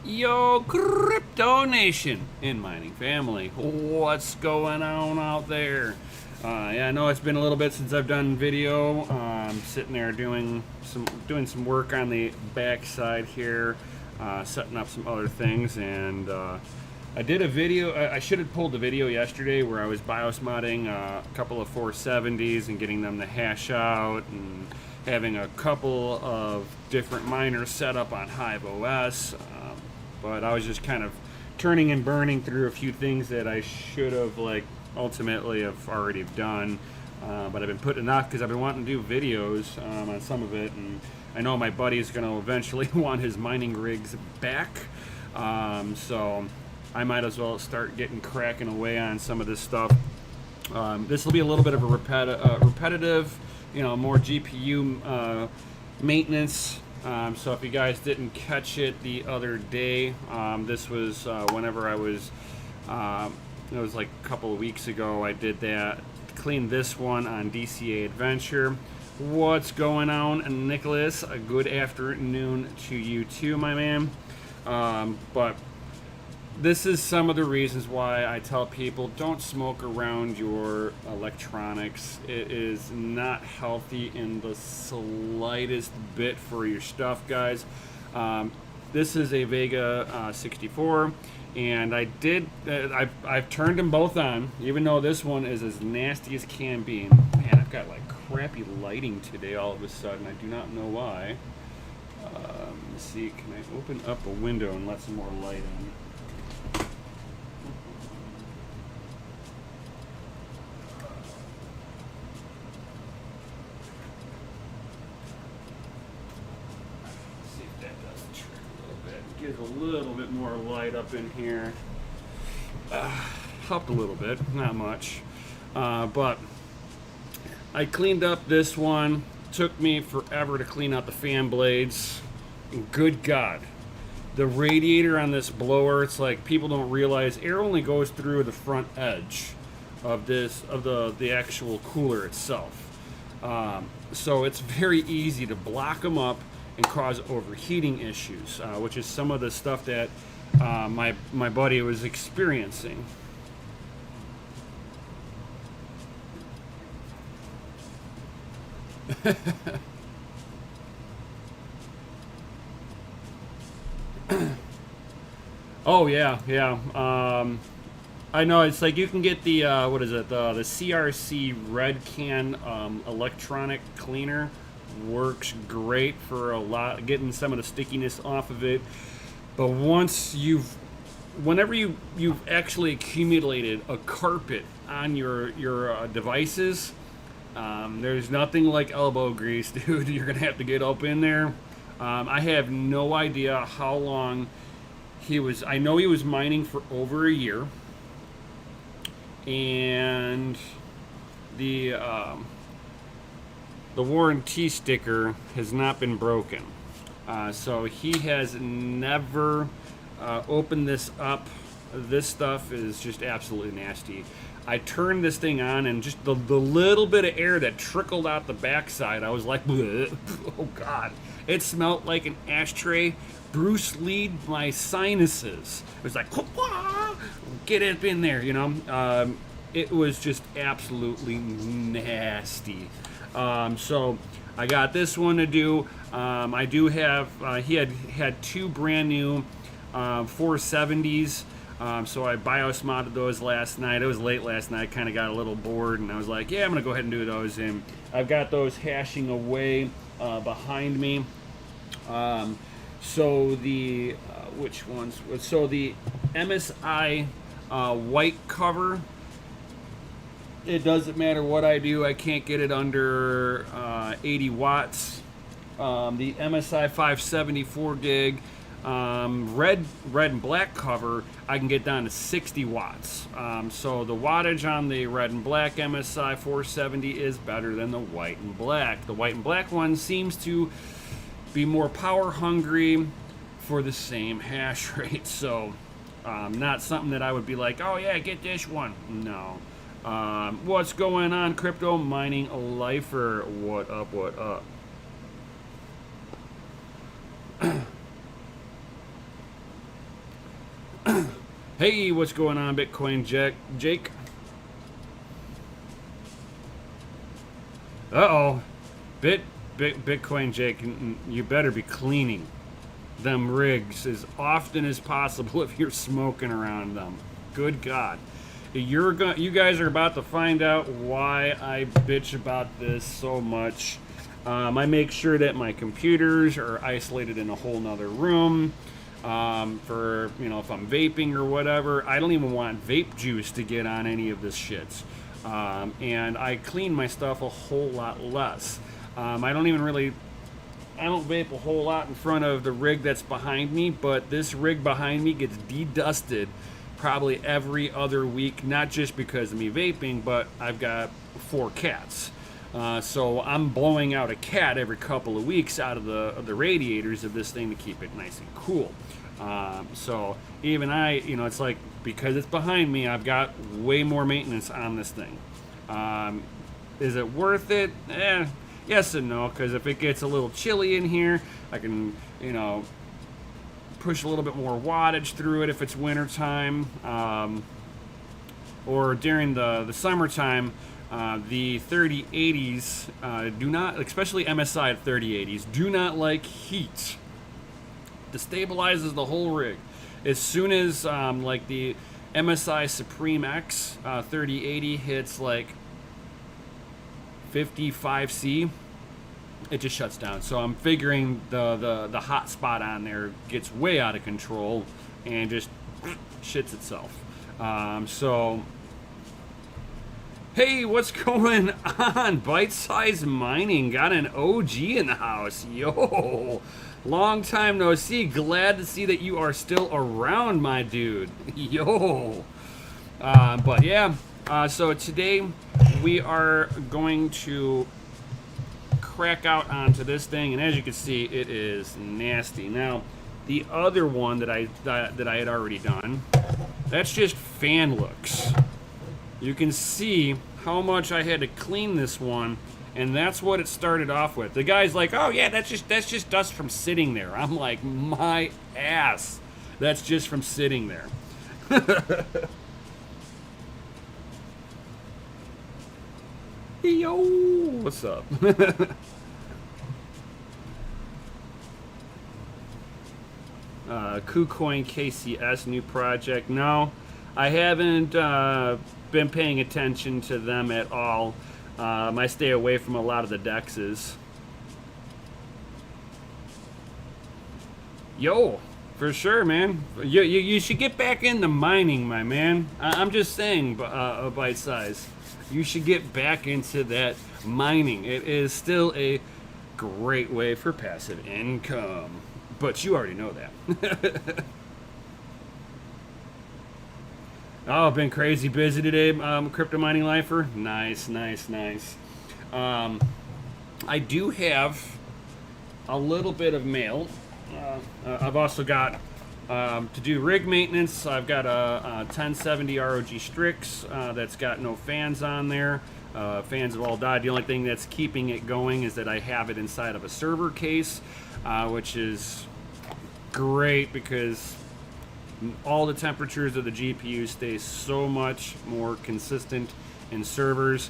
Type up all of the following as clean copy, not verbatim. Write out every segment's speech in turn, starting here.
Yo, Crypto Nation and mining family, what's going on out there? Yeah, I know it's been a little bit since I've done video. I'm sitting there doing some work on the backside here, setting up some other things, and I did a video. I should have pulled the video yesterday where I was BIOS modding a couple of 470s and getting them to hash out and having a couple of different miners set up on Hive OS. But I was just kind of turning and burning through a few things that I should have ultimately have already done. But I've been putting it off because I've been wanting to do videos on some of it, and I know my buddy is going to eventually want his mining rigs back. So I might as well start getting cracking away on some of this stuff. This will be a little bit of a repetitive, more GPU maintenance. So if you guys didn't catch it the other day, this was whenever I was, it was like a couple of weeks ago, I did that, cleaned this one on DCA Adventure. What's going on, Nicholas? A good afternoon to you too, my man. But this is some of the reasons why I tell people don't smoke around your electronics. It is not healthy in the slightest bit for your stuff, guys. This is a Vega 64, and I've turned them both on, even though this one is as nasty as can be. Man, I've got like crappy lighting today all of a sudden. I do not know why. Let's see, can I open up a window and let some more light in? Gives a little bit more light up in here. Helped a little bit, not much. But I cleaned up this one. Took me forever to clean out the fan blades. And good God, the radiator on this blower, it's like people don't realize air only goes through the front edge of the actual cooler itself. So it's very easy to block them up and cause overheating issues, which is some of the stuff that my buddy was experiencing. Oh yeah, yeah. I know it's like you can get the what is it? The CRC Red Can electronic cleaner. Works great for a lot, getting some of the stickiness off of it. But whenever you've actually accumulated a carpet on your devices, there's nothing like elbow grease, dude. You're gonna have to get up in there. I have no idea how long he was. I know he was mining for over a year, and the warranty sticker has not been broken. So he has never opened this up. This stuff is just absolutely nasty. I turned this thing on, and just the little bit of air that trickled out the backside, I was like, oh God. It smelled like an ashtray. Bruce Lee'd my sinuses. It was like, get it in there, it was just absolutely nasty. So I got this one to do. I do have, he had two brand new 470s. So I BIOS modded those last night. It was late last night. Kind of got a little bored, and I was like, yeah, I'm going to go ahead and do those. And I've got those hashing away behind me. So the, which ones? So the MSI white cover, it doesn't matter what I do, I can't get it under 80 watts. The MSI 574 gig red and black cover, I can get down to 60 watts. So the wattage on the red and black MSI 470 is better than the white and black. The white and black one seems to be more power hungry for the same hash rate. So not something that I would be like, oh yeah, get this one. No. What's going on, Crypto Mining Lifer? What up, what up? Hey, what's going on, Bitcoin Jake? Uh-oh. Bitcoin Jake, you better be cleaning them rigs as often as possible if you're smoking around them. Good God. You guys are about to find out why I bitch about this so much. I make sure that my computers are isolated in a whole nother room. For, if I'm vaping or whatever, I don't even want vape juice to get on any of this shit. And I clean my stuff a whole lot less. I don't vape a whole lot in front of the rig that's behind me, but this rig behind me gets de-dusted probably every other week, not just because of me vaping, but I've got 4 cats. So I'm blowing out a cat every couple of weeks out of the radiators of this thing to keep it nice and cool. So even it's like, because it's behind me, I've got way more maintenance on this thing. Is it worth it? Yes and no, because if it gets a little chilly in here, I can, push a little bit more wattage through it if it's winter time. Or during the summertime, the 3080s do not, especially MSI 3080s, do not like heat. Destabilizes the whole rig. As soon as like the MSI Supreme X 3080 hits like 55C, it just shuts down. So I'm figuring the hot spot on there gets way out of control and just shits itself. So hey, what's going on? Bite Size Mining got an OG in the house. Yo, long time no see. Glad to see that you are still around, my dude. Yo. But yeah, so today we are going to crack out onto this thing, and as you can see, it is nasty. Now, the other one that I had already done, that's just fan looks. You can see how much I had to clean this one, and that's what it started off with. The guy's like, "Oh yeah, that's just dust from sitting there." I'm like, my ass, that's just from sitting there. Yo, what's up? KuCoin KCS new project. No, I haven't been paying attention to them at all. I stay away from a lot of the dexes. Yo, for sure, man. You should get back into mining, my man. I'm just saying, Bite Size. You should get back into that mining. It is still a great way for passive income. But you already know that. Oh, been crazy busy today, crypto mining lifer. Nice. I do have a little bit of mail. I've also got to do rig maintenance. I've got a 1070 ROG Strix that's got no fans on there. Fans have all died. The only thing that's keeping it going is that I have it inside of a server case, which is great because all the temperatures of the GPU stay so much more consistent in servers.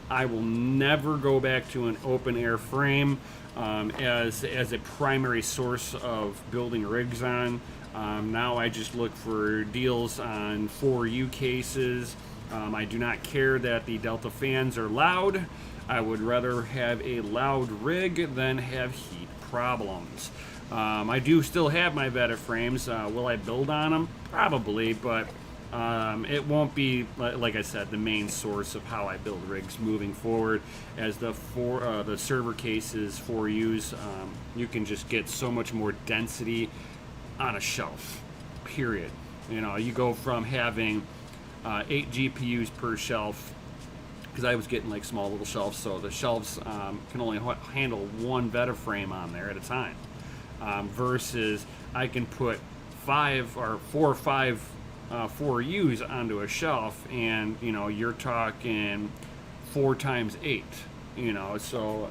I will never go back to an open air frame as a primary source of building rigs on. Now I just look for deals on 4U cases. I do not care that the Delta fans are loud. I would rather have a loud rig than have heat problems. I do still have my Veta frames. Will I build on them? Probably, but it won't be, like I said, the main source of how I build rigs moving forward. As the server cases 4Us, you can just get so much more density on a shelf, period. You go from having 8 GPUs per shelf, because I was getting like small little shelves, so the shelves can only handle one Veta frame on there at a time. Versus I can put 4 or 5 4Us onto a shelf, and you're talking 4 times 8. So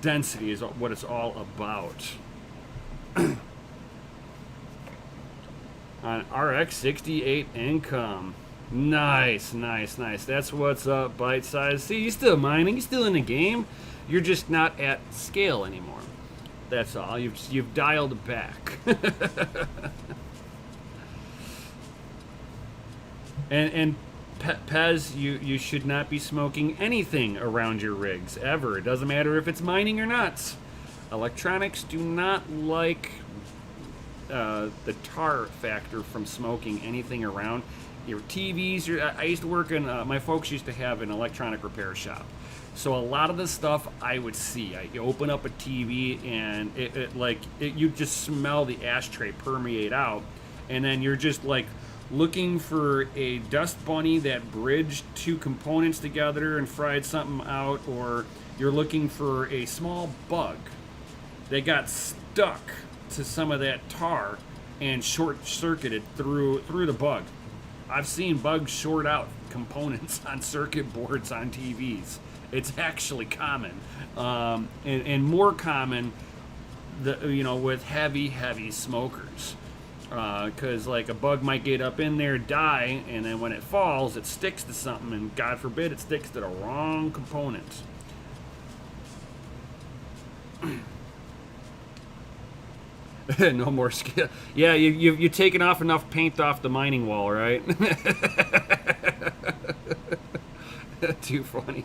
density is what it's all about. on RX68 income. Nice, nice, nice. That's what's up, Bite Size. See, you're still mining. You're still in the game. You're just not at scale anymore. That's all. You've dialed back. and Pez, you should not be smoking anything around your rigs ever. It doesn't matter if it's mining or not. Electronics do not like the tar factor from smoking anything around. Your TVs. I used to work in. My folks used to have an electronic repair shop. So a lot of the stuff I would see. You open up a TV and you just smell the ashtray permeate out, and then you're just like looking for a dust bunny that bridged two components together and fried something out, or you're looking for a small bug that got stuck to some of that tar and short-circuited through the bug. I've seen bugs short out components on circuit boards on TVs. It's actually common, and more common, with heavy smokers, because like a bug might get up in there, die, and then when it falls, it sticks to something, and God forbid it sticks to the wrong component. No more skill. Yeah, you've taken off enough paint off the mining wall, right? Too funny.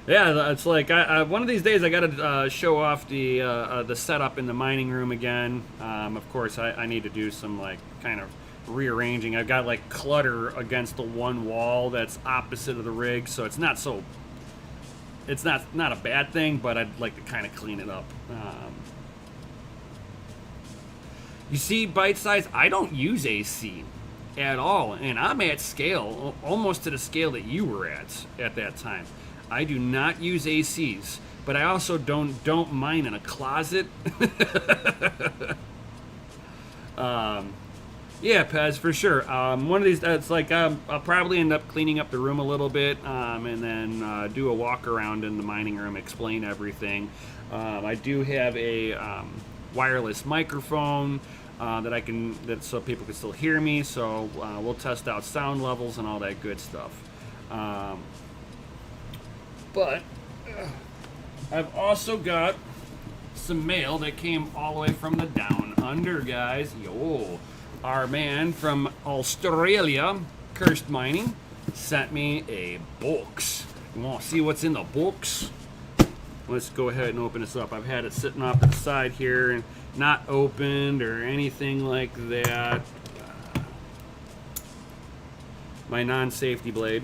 Yeah, it's like one of these days I gotta show off the setup in the mining room again. Of course, I need to do some like kind of rearranging. I've got like clutter against the one wall that's opposite of the rig, so it's not so. It's not a bad thing, but I'd like to kind of clean it up. You see, Bite Size, I don't use AC at all, and I'm at scale, almost to the scale that you were at that time. I do not use ACs, but I also don't mine in a closet. Yeah, Pez, for sure. One of these, it's like I'll probably end up cleaning up the room a little bit, and then do a walk around in the mining room, explain everything. I do have a wireless microphone so people can still hear me. So we'll test out sound levels and all that good stuff. But I've also got some mail that came all the way from the down under, guys. Yo. Our man from Australia, Cursed Mining, sent me a box. You want to see what's in the box? Let's go ahead and open this up. I've had it sitting off to the side here and not opened or anything like that. My non-safety blade.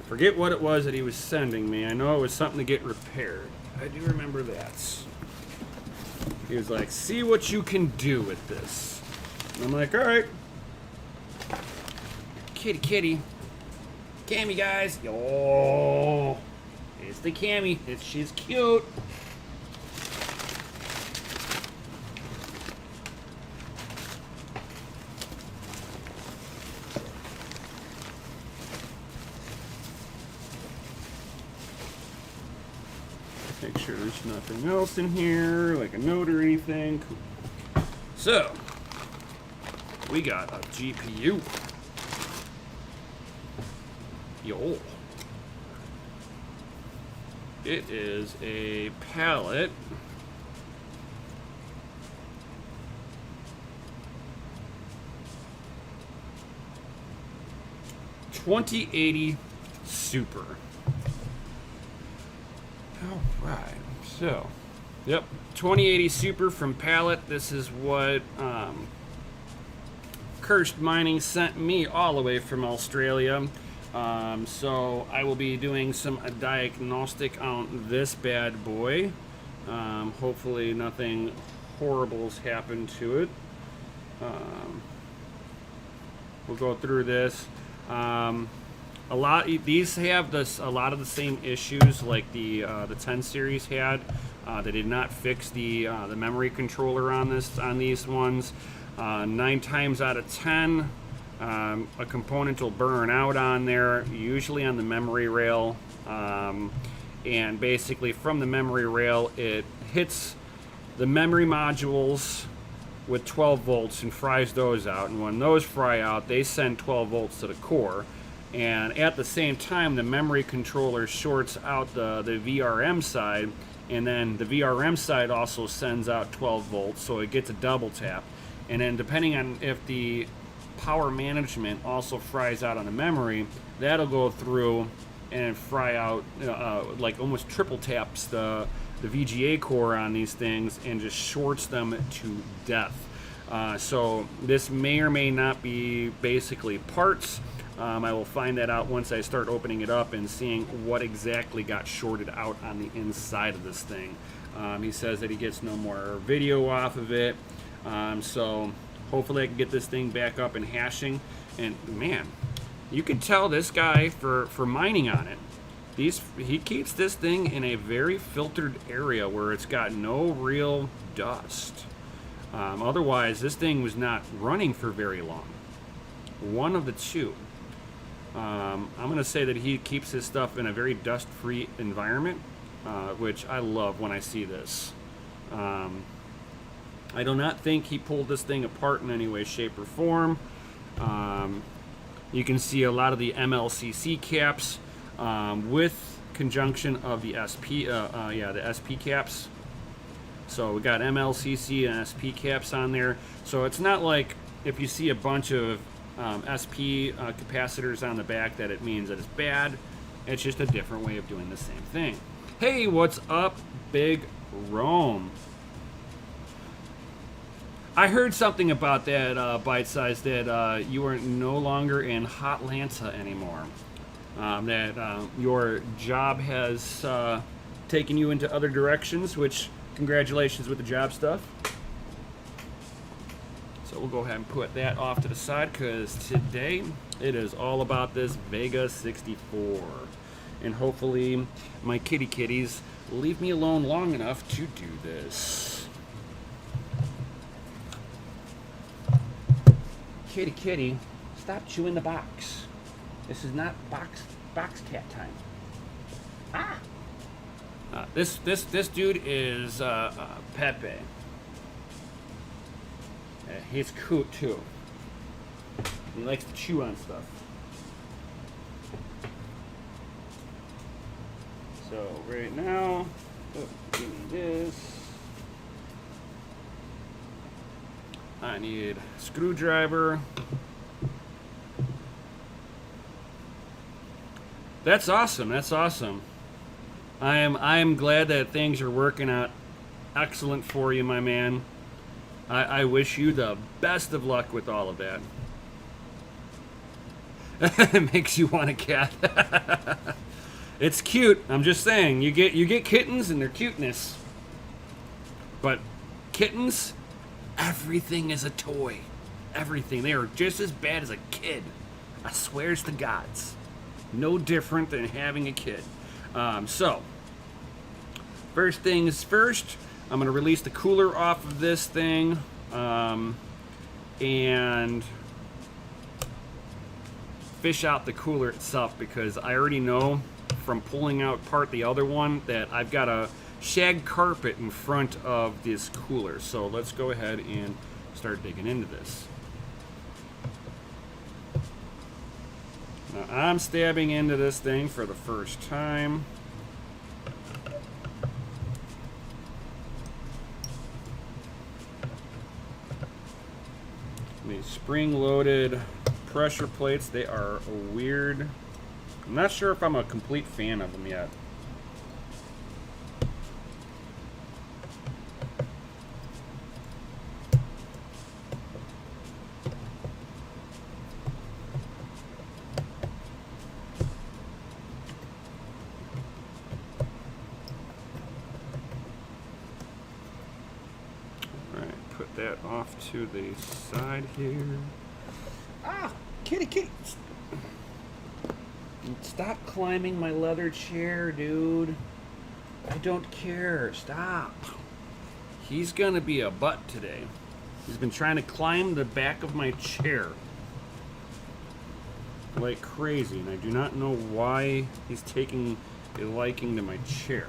Forget what it was that he was sending me. I know it was something to get repaired. I do remember that. He was like, see what you can do with this. And I'm like, all right. Kitty. Cammy, guys. Yo. It's the Cammy. She's cute. Make sure there's nothing else in here, like a note or anything. Cool. So, we got a GPU. Yo. It is a pallet. $2080 Super. All right, so, yep, 2080 Super from Pallet. This is what Cursed Mining sent me all the way from Australia. So I will be doing some diagnostic on this bad boy. Hopefully nothing horrible's happened to it. We'll go through this. these have a lot of the same issues like the 10 series had. They did not fix the memory controller on these ones. 9 times out of 10, a component will burn out on there, usually on the memory rail, and basically from the memory rail it hits the memory modules with 12 volts and fries those out, and when those fry out they send 12 volts to the core, and at the same time the memory controller shorts out the VRM side, and then the VRM side also sends out 12 volts, so it gets a double tap. And then depending on if the power management also fries out on the memory, that'll go through and fry out, like almost triple taps the VGA core on these things and just shorts them to death. So this may or may not be basically parts. I will find that out once I start opening it up and seeing what exactly got shorted out on the inside of this thing. He says that he gets no more video off of it. So hopefully I can get this thing back up and hashing. And man, you can tell this guy for mining on it. He keeps this thing in a very filtered area where it's got no real dust. Otherwise, this thing was not running for very long. One of the two. I'm going to say that he keeps his stuff in a very dust-free environment, which I love when I see this. I do not think he pulled this thing apart in any way, shape, or form. You can see a lot of the MLCC caps with conjunction of the the SP caps. So we got MLCC and SP caps on there. So it's not like if you see a bunch of SP capacitors on the back that it means that it's bad. It's just a different way of doing the same thing. Hey, what's up, Big Rome? I heard something about that, Bite Size, that you are no longer in Hotlanta anymore. That your job has taken you into other directions, which congratulations with the job stuff. So we'll go ahead and put that off to the side because today it is all about this Vega 64. And hopefully my kitties leave me alone long enough to do this. Kitty, stop chewing the box. This is not box cat time. Ah! This dude is Pepe. He's cute too. He likes to chew on stuff. So right now, give me this. I need a screwdriver. That's awesome. That's awesome. I am glad that things are working out excellent for you, my man. I wish you the best of luck with all of that. It makes you want a cat. It's cute. I'm just saying, you get kittens and their cuteness. But kittens, everything is a toy. Everything. They are just as bad as a kid. I swears to gods. No different than having a kid. So, first things first, I'm going to release the cooler off of this thing, and fish out the cooler itself, because I already know from pulling out apart the other one that I've got a shag carpet in front of this cooler. So let's go ahead and start digging into this. Now I'm stabbing into this thing for the first time. These spring-loaded pressure plates, they are weird. I'm not sure if I'm a complete fan of them yet. That off to the side here. Ah, kitty. Stop climbing my leather chair, dude. I don't care. Stop. He's gonna be a butt today. He's been trying to climb the back of my chair like crazy, and I do not know why he's taking a liking to my chair.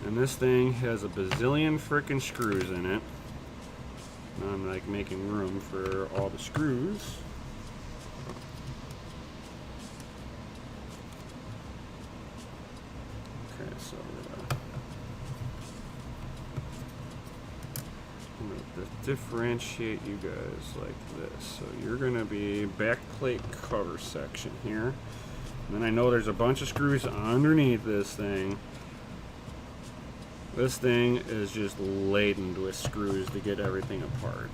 And this thing has a bazillion frickin' screws in it. Now I'm like making room for all the screws. Okay, so I'm gonna differentiate you guys like this. So you're gonna be back plate cover section here. And then I know there's a bunch of screws underneath this thing. This thing is just laden with screws to get everything apart.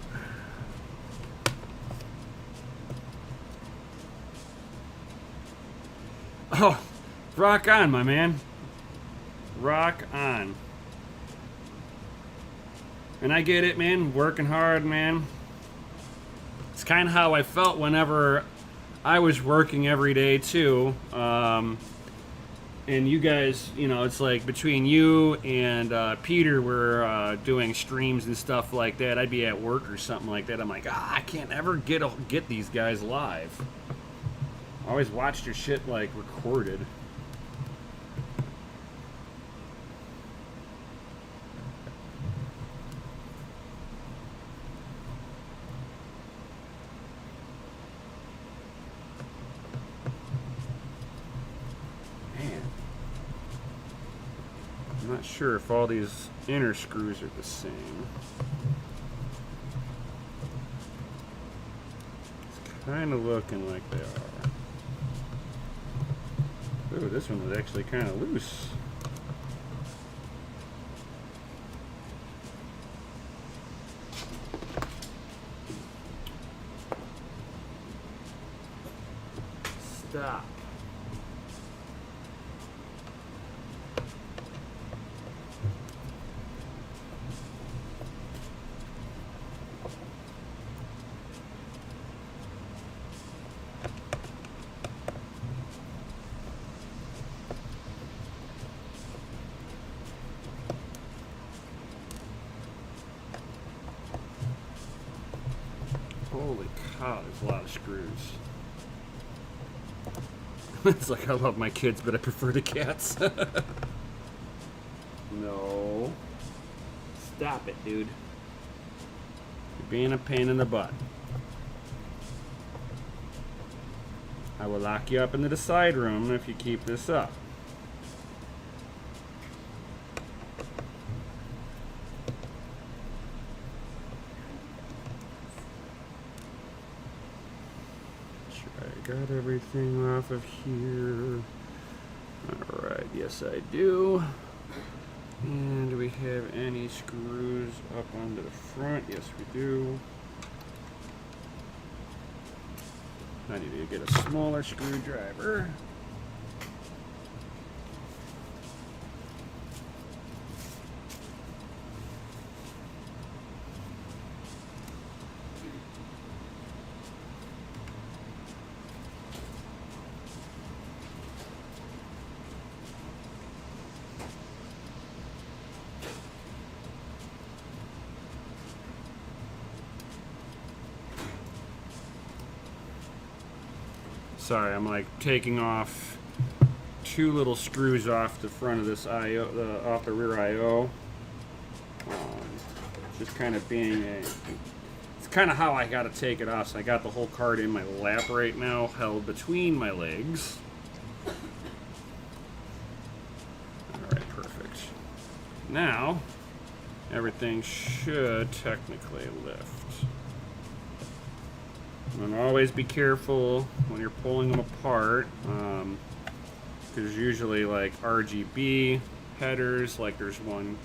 Oh, rock on, my man. Rock on. And I get it, man. Working hard, man. It's kind of how I felt whenever I was working every day, too. And you guys, you know, it's like between you and Peter were doing streams and stuff like that. I'd be at work or something like that. I'm like, I can't ever get these guys live. I always watched your shit like recorded. I'm not sure if all these inner screws are the same. It's kind of looking like they are. Ooh, this one was actually kind of loose. Stop. Holy cow, there's a lot of screws. It's like I love my kids, but I prefer the cats. No. Stop it, dude. You're being a pain in the butt. I will lock you up into the side room if you keep this up. Got everything off of here. Alright, yes I do. And do we have any screws up onto the front? Yes we do. I need to get a smaller screwdriver. Sorry, I'm like taking off two little screws off the front of this IO, off the rear IO. Just kind of being it's kind of how I got to take it off. So I got the whole card in my lap right now, held between my legs. All right, perfect. Now, everything should technically lift. And always be careful when you're pulling them apart, because usually like RGB headers, like there's one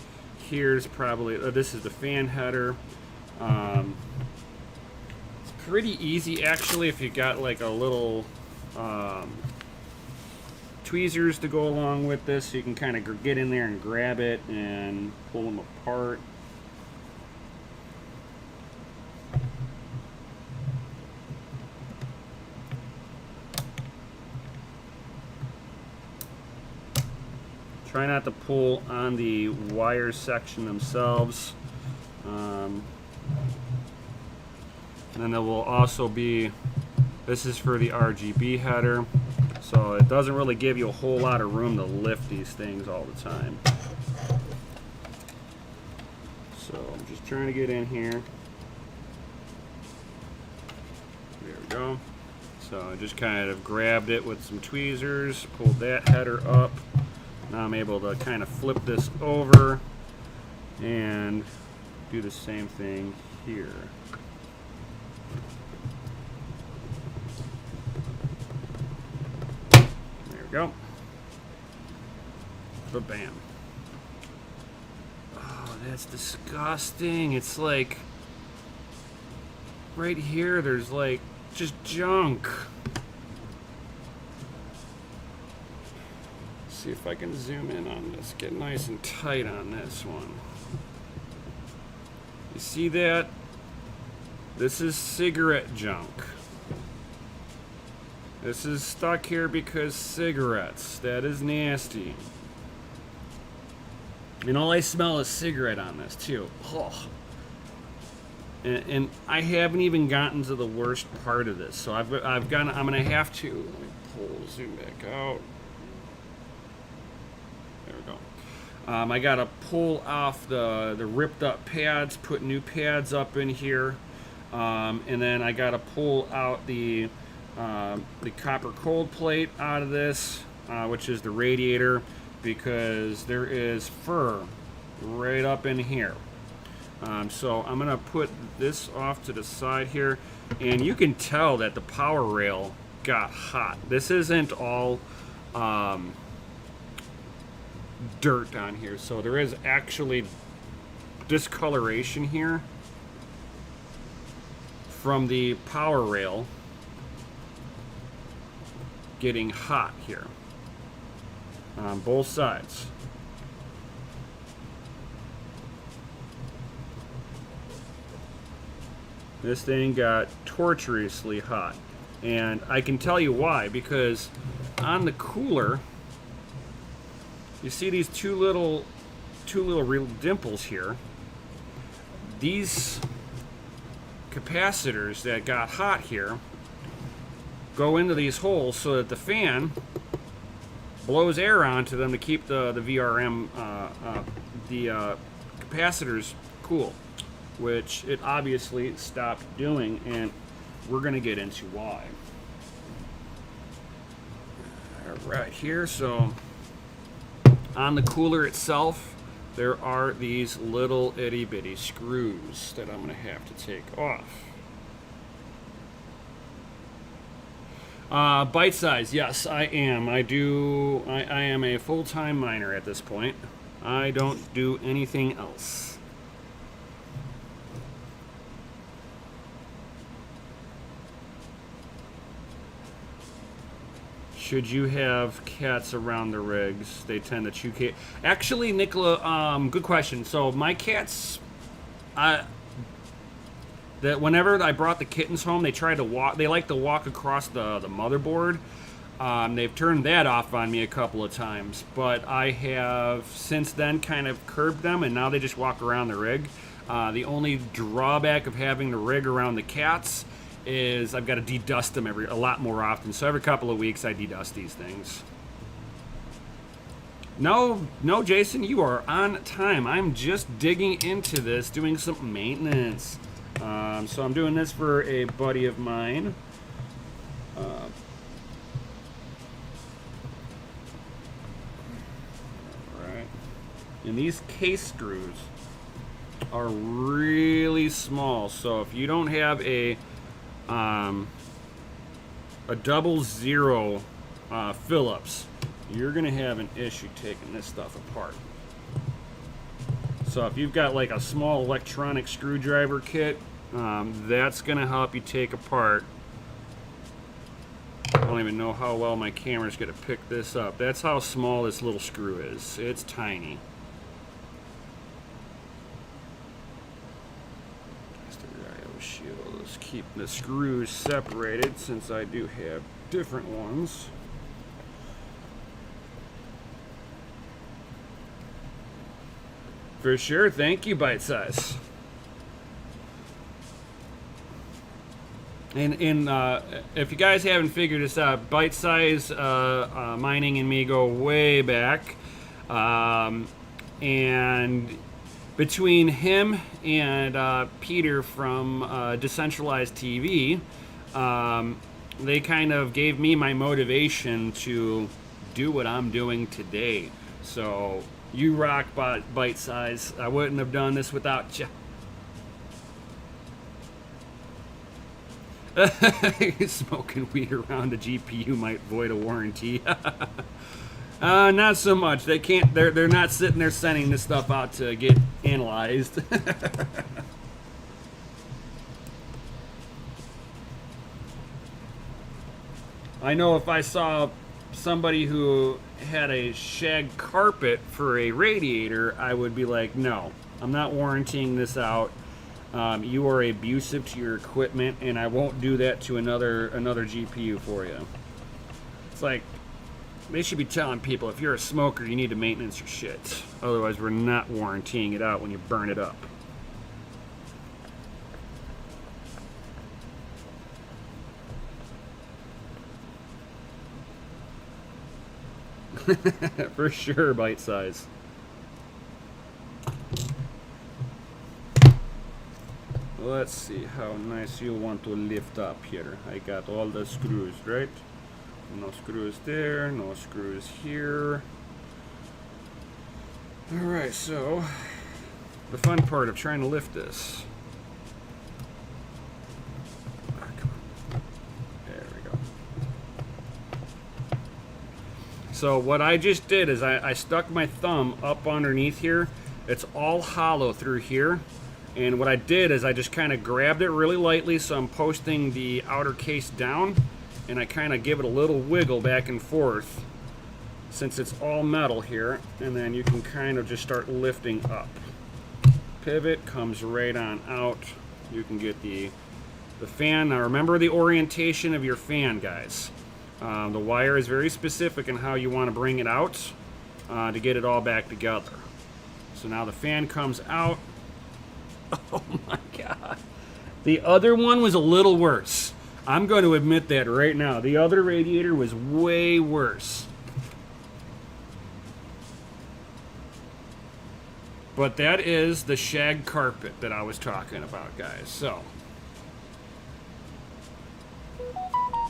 here's probably, this is the fan header. It's pretty easy actually if you got like a little tweezers to go along with this, so you can kind of get in there and grab it and pull them apart. Try not to pull on the wire section themselves. And then there will also be, this is for the RGB header, so it doesn't really give you a whole lot of room to lift these things all the time. So I'm just trying to get in here. There we go. So I just kind of grabbed it with some tweezers, pulled that header up. Now I'm able to kind of flip this over and do the same thing here. There we go. Ba-bam. Oh, that's disgusting. It's like right here there's like just junk. See if I can zoom in on this. Get nice and tight on this one. You see that? This is cigarette junk. This is stuck here because cigarettes. That is nasty. And all I smell is cigarette on this too. Oh. And I haven't even gotten to the worst part of this. So I'm gonna have to, let me pull, zoom back out. There we go. I gotta pull off the ripped up pads, put new pads up in here, and then I gotta pull out the copper cold plate out of this, which is the radiator, because there is fur right up in here. So I'm gonna put this off to the side here, and you can tell that the power rail got hot. This isn't all dirt on here, so there is actually discoloration here from the power rail getting hot here on both sides. This thing got torturously hot, and I can tell you why, because on the cooler you see these two little real dimples here. These capacitors that got hot here go into these holes so that the fan blows air onto them to keep the VRM, the capacitors cool, which it obviously stopped doing, and we're gonna get into why. Right here, so on the cooler itself, there are these little itty bitty screws that I'm gonna have to take off. Bite size, yes, I am. I am a full-time miner at this point. I don't do anything else. Should you have cats around the rigs? They tend to chew cats. Actually, Nicola, good question. So my cats, that whenever I brought the kittens home, they tried to walk. They like to walk across the motherboard. They've turned that off on me a couple of times, but I have since then kind of curbed them, and now they just walk around the rig. The only drawback of having the rig around the cats is I've got to dedust them a lot more often. So every couple of weeks I dedust these things. No, Jason, you are on time. I'm just digging into this, doing some maintenance. So I'm doing this for a buddy of mine. Alright. And these case screws are really small. So if you don't have a 00 Phillips, you're gonna have an issue taking this stuff apart. So if you've got like a small electronic screwdriver kit, that's gonna help you take apart. I don't even know how well my camera's gonna pick this up. That's how small this little screw is. It's tiny. Let's keep the screws separated since I do have different ones. For sure. Thank you, Bite Size. And if you guys haven't figured this out, Bite Size Mining and me go way back. And between him and Peter from Decentralized TV, they kind of gave me my motivation to do what I'm doing today. So you rock, Bite Size. I wouldn't have done this without you. Smoking weed around a GPU might void a warranty. Not so much. They can't. They're not sitting there sending this stuff out to get analyzed. I know if I saw somebody who had a shag carpet for a radiator, I would be like, no, I'm not warranting this out. You are abusive to your equipment, and I won't do that to another GPU for you. It's like, they should be telling people, if you're a smoker, you need to maintenance your shit. Otherwise, we're not warrantying it out when you burn it up. For sure, Bite Size. Let's see how nice you want to lift up here. I got all the screws, right? No screws there, no screws here. Alright, so the fun part of trying to lift this. There we go. So what I just did is I stuck my thumb up underneath here. It's all hollow through here. And what I did is I just kind of grabbed it really lightly, so I'm posting the outer case down, and I kind of give it a little wiggle back and forth since it's all metal here, and then you can kind of just start lifting up. Pivot comes right on out. You can get the fan. Now remember the orientation of your fan, guys. The wire is very specific in how you want to bring it out to get it all back together. So now the fan comes out. Oh my god. The other one was a little worse. I'm going to admit that right now. The other radiator was way worse. But that is the shag carpet that I was talking about, guys. So,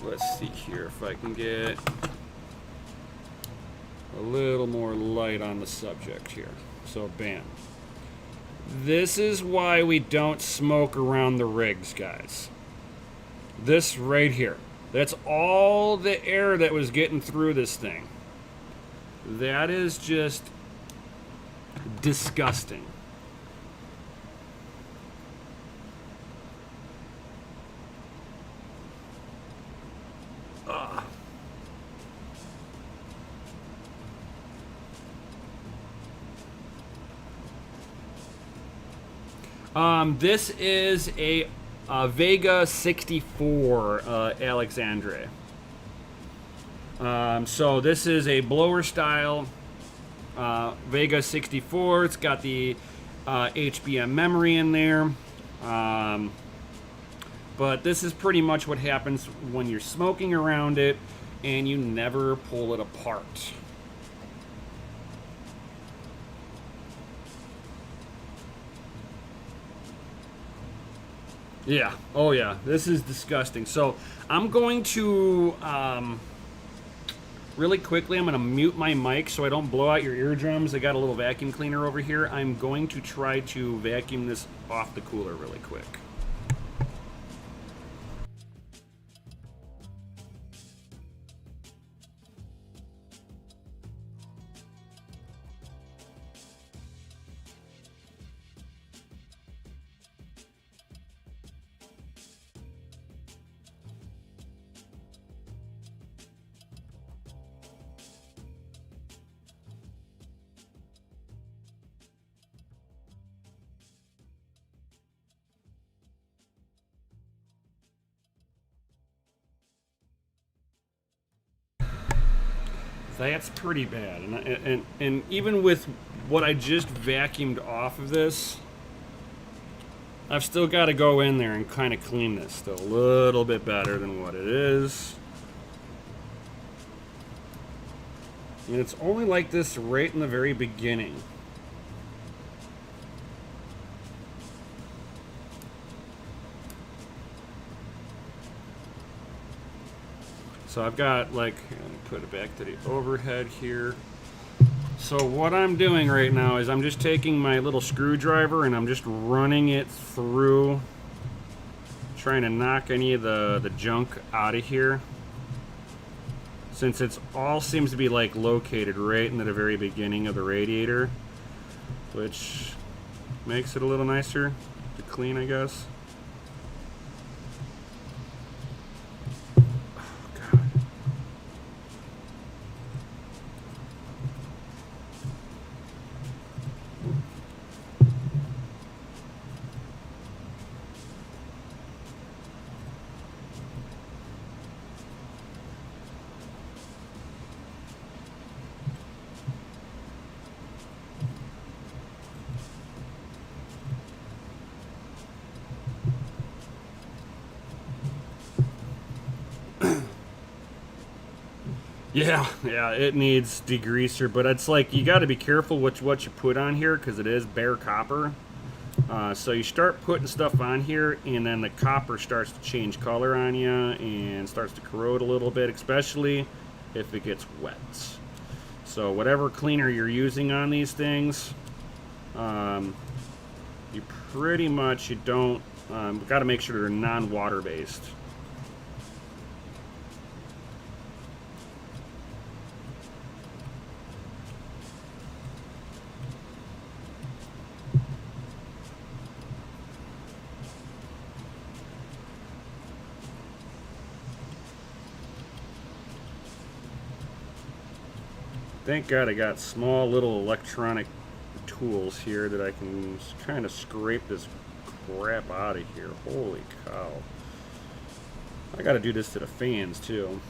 let's see here if I can get a little more light on the subject here. So, bam. This is why we don't smoke around the rigs, guys. This right here. That's all the air that was getting through this thing. That is just disgusting. Ugh. This is a Vega 64 Alexandre. So this is a blower style Vega 64. It's got the HBM memory in there. But this is pretty much what happens when you're smoking around it and you never pull it apart. Yeah. Oh, yeah. This is disgusting. So I'm going to, really quickly, I'm going to mute my mic so I don't blow out your eardrums. I got a little vacuum cleaner over here. I'm going to try to vacuum this off the cooler really quick. That's pretty bad. And even with what I just vacuumed off of this, I've still got to go in there and kind of clean this still a little bit better than what it is. And it's only like this right in the very beginning. So I've got, like, let me put it back to the overhead here. So what I'm doing right now is I'm just taking my little screwdriver and I'm just running it through, trying to knock any of the junk out of here. Since it's all seems to be like located right in the very beginning of the radiator, which makes it a little nicer to clean, I guess. Yeah, it needs degreaser, but it's like you got to be careful what you put on here because it is bare copper. So you start putting stuff on here, and then the copper starts to change color on you and starts to corrode a little bit, especially if it gets wet. So whatever cleaner you're using on these things, you pretty much got to make sure they're non-water based. Thank God I got small little electronic tools here that I can kind of scrape this crap out of here. Holy cow. I got to do this to the fans too.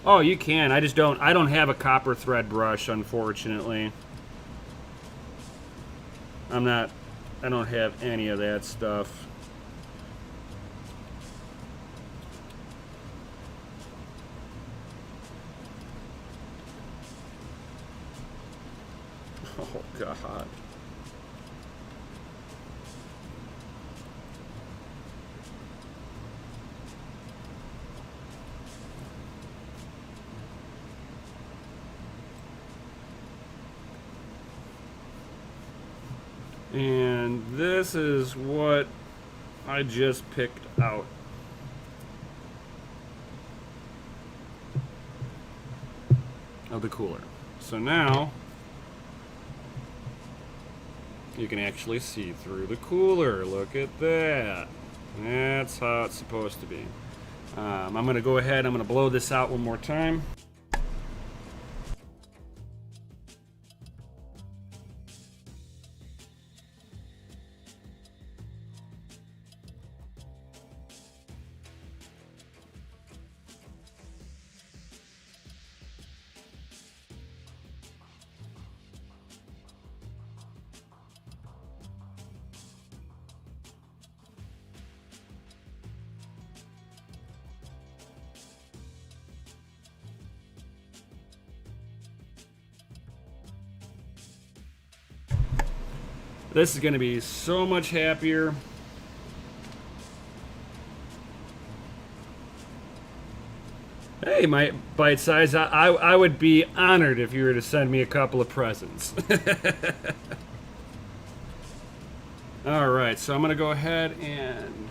Oh, you can. I don't have a copper thread brush, unfortunately. I don't have any of that stuff. Oh, God. And this is what I just picked out. Of the cooler. So now you can actually see through the cooler. Look at that. That's how it's supposed to be. I'm going to go ahead, I'm going to blow this out one more time. This is going to be so much happier. Hey, my bite size, I would be honored if you were to send me a couple of presents. All right, so I'm going to go ahead and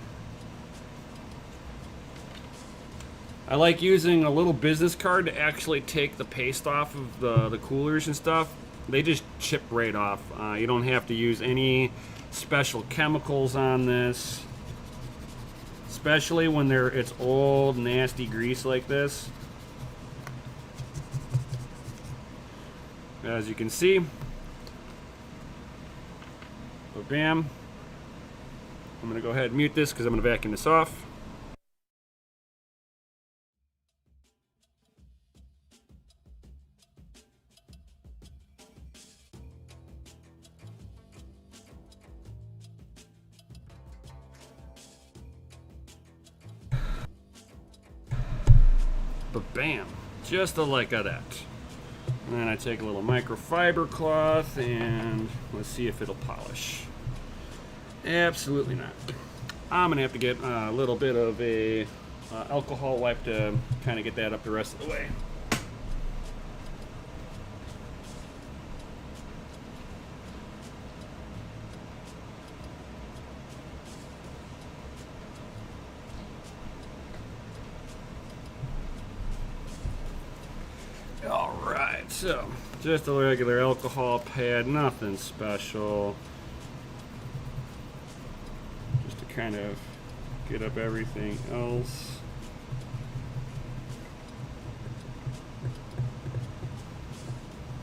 I like using a little business card to actually take the paste off of the coolers and stuff. They just chip right off. You don't have to use any special chemicals on this, especially when it's old, nasty grease like this. As you can see, bam, I'm going to go ahead and mute this because I'm going to vacuum this off. But bam, just the like of that. And then I take a little microfiber cloth and let's see if it'll polish. Absolutely not. I'm gonna have to get a little bit of a alcohol wipe to kind of get that up the rest of the way. Alright, so just a regular alcohol pad, nothing special. Just to kind of get up everything else.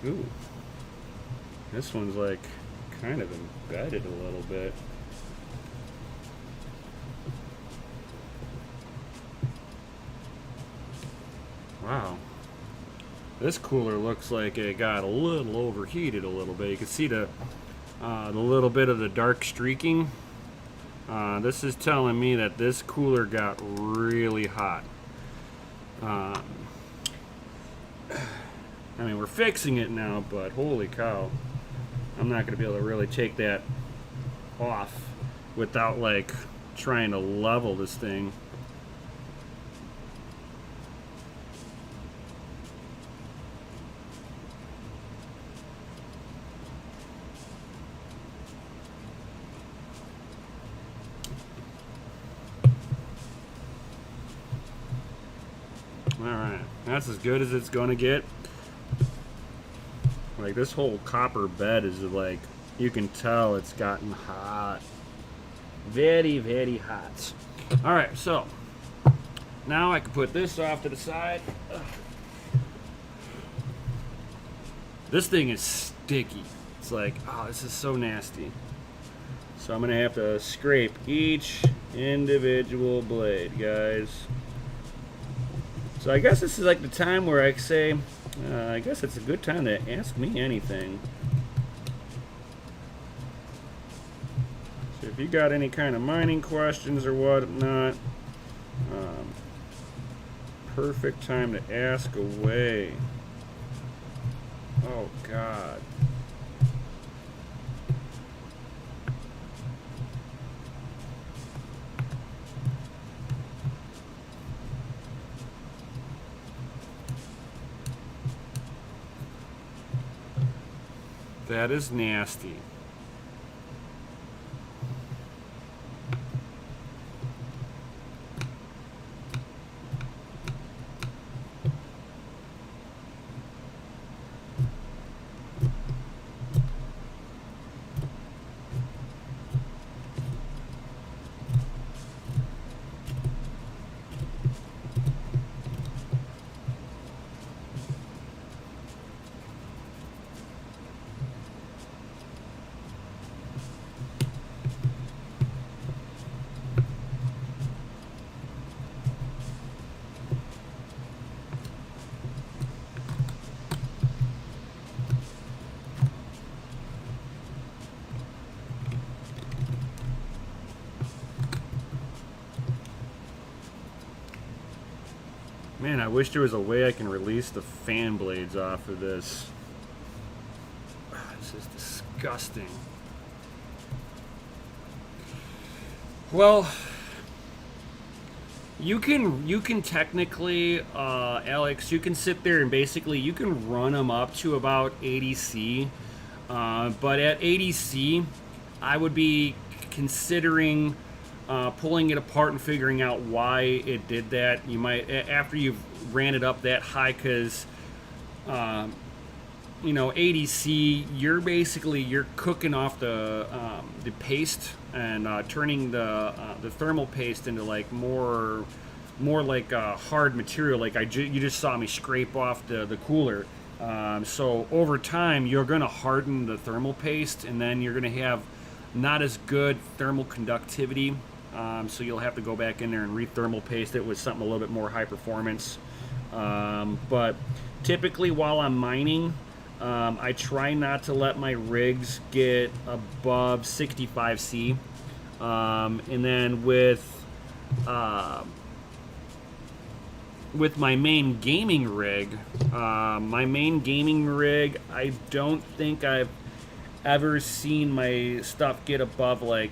Ooh. This one's like kind of embedded a little bit. Wow. This cooler looks like it got a little overheated a little bit. You can see the little bit of the dark streaking. This is telling me that this cooler got really hot. I mean, we're fixing it now, but holy cow. I'm not going to be able to really take that off without like trying to level this thing. Alright, that's as good as it's gonna get. Like, this whole copper bed is like, you can tell it's gotten hot. Very, very hot. Alright, so now I can put this off to the side. Ugh. This thing is sticky. It's like, oh, this is so nasty. So I'm gonna have to scrape each individual blade, guys. So I guess this is like the time where I say, I guess it's a good time to ask me anything. So if you got any kind of mining questions or whatnot, perfect time to ask away. Oh God. That is nasty. Man, I wish there was a way I can release the fan blades off of this. This is disgusting. Well, you can technically, Alex, you can sit there and basically you can run them up to about 80C, but at 80C, I would be considering pulling it apart and figuring out why it did that. You might, after you've ran it up that high, because you know, 80C, you're cooking off the paste and turning the thermal paste into like more like hard material. Like you just saw me scrape off the cooler. So over time, you're going to harden the thermal paste, and then you're going to have not as good thermal conductivity. So you'll have to go back in there and re-thermal paste it with something a little bit more high performance. But typically while I'm mining, I try not to let my rigs get above 65C. And then with my main gaming rig, I don't think I've ever seen my stuff get above like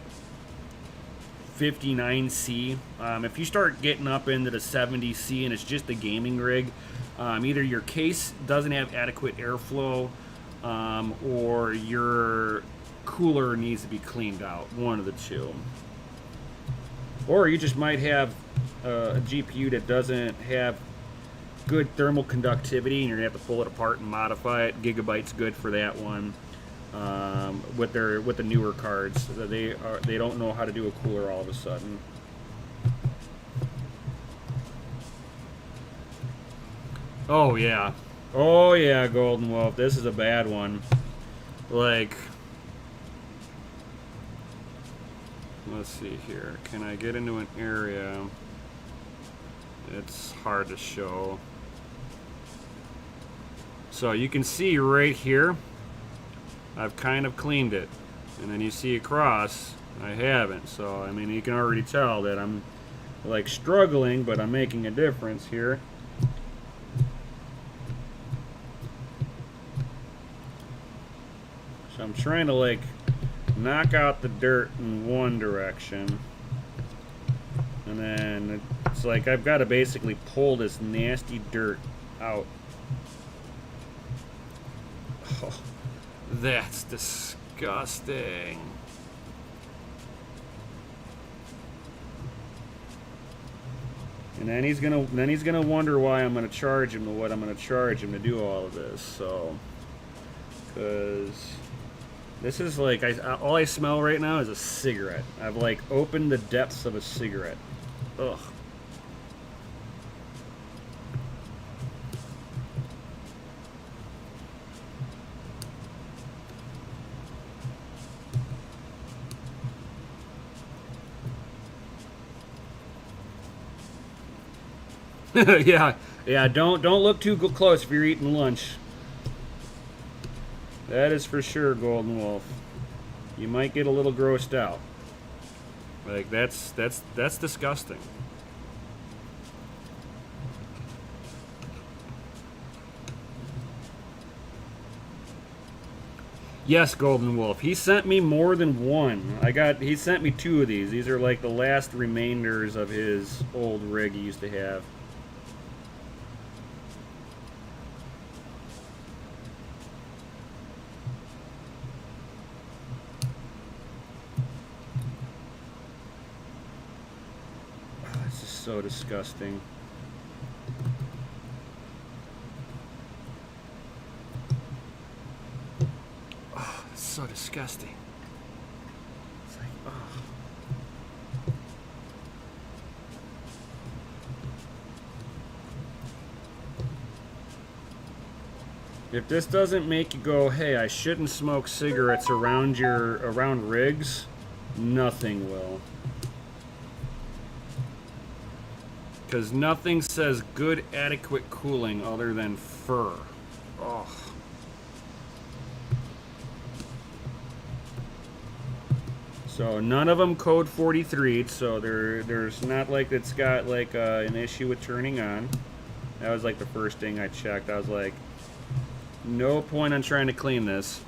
59C. If you start getting up into the 70C and it's just a gaming rig, either your case doesn't have adequate airflow or your cooler needs to be cleaned out. One of the two. Or you just might have a GPU that doesn't have good thermal conductivity and you're going to have to pull it apart and modify it. Gigabyte's good for that one. With the newer cards, they don't know how to do a cooler all of a sudden. Oh yeah, Golden Wolf, this is a bad one. Like, let's see here. Can I get into an area? It's hard to show. So you can see right here, I've kind of cleaned it. And then you see across, I haven't. So, I mean, you can already tell that I'm, like, struggling, but I'm making a difference here. So I'm trying to, like, knock out the dirt in one direction. And then it's like I've got to basically pull this nasty dirt out. Oh, that's disgusting. And then he's gonna wonder why I'm gonna charge him to what I'm gonna charge him to do all of this. So, because this is like all I smell right now is a cigarette. I've like opened the depths of a cigarette. Ugh. yeah. Don't look too close if you're eating lunch. That is for sure, Golden Wolf. You might get a little grossed out. Like that's disgusting. Yes, Golden Wolf. He sent me more than one. He sent me two of these. These are like the last remainders of his old rig he used to have. So disgusting. Oh, it's so disgusting. It's like, oh. If this doesn't make you go, hey, I shouldn't smoke cigarettes around rigs, nothing will. Because nothing says good, adequate cooling other than fur. Oh. So none of them code 43, so there's not like it's got like an issue with turning on. That was like the first thing I checked. I was like, no point on trying to clean this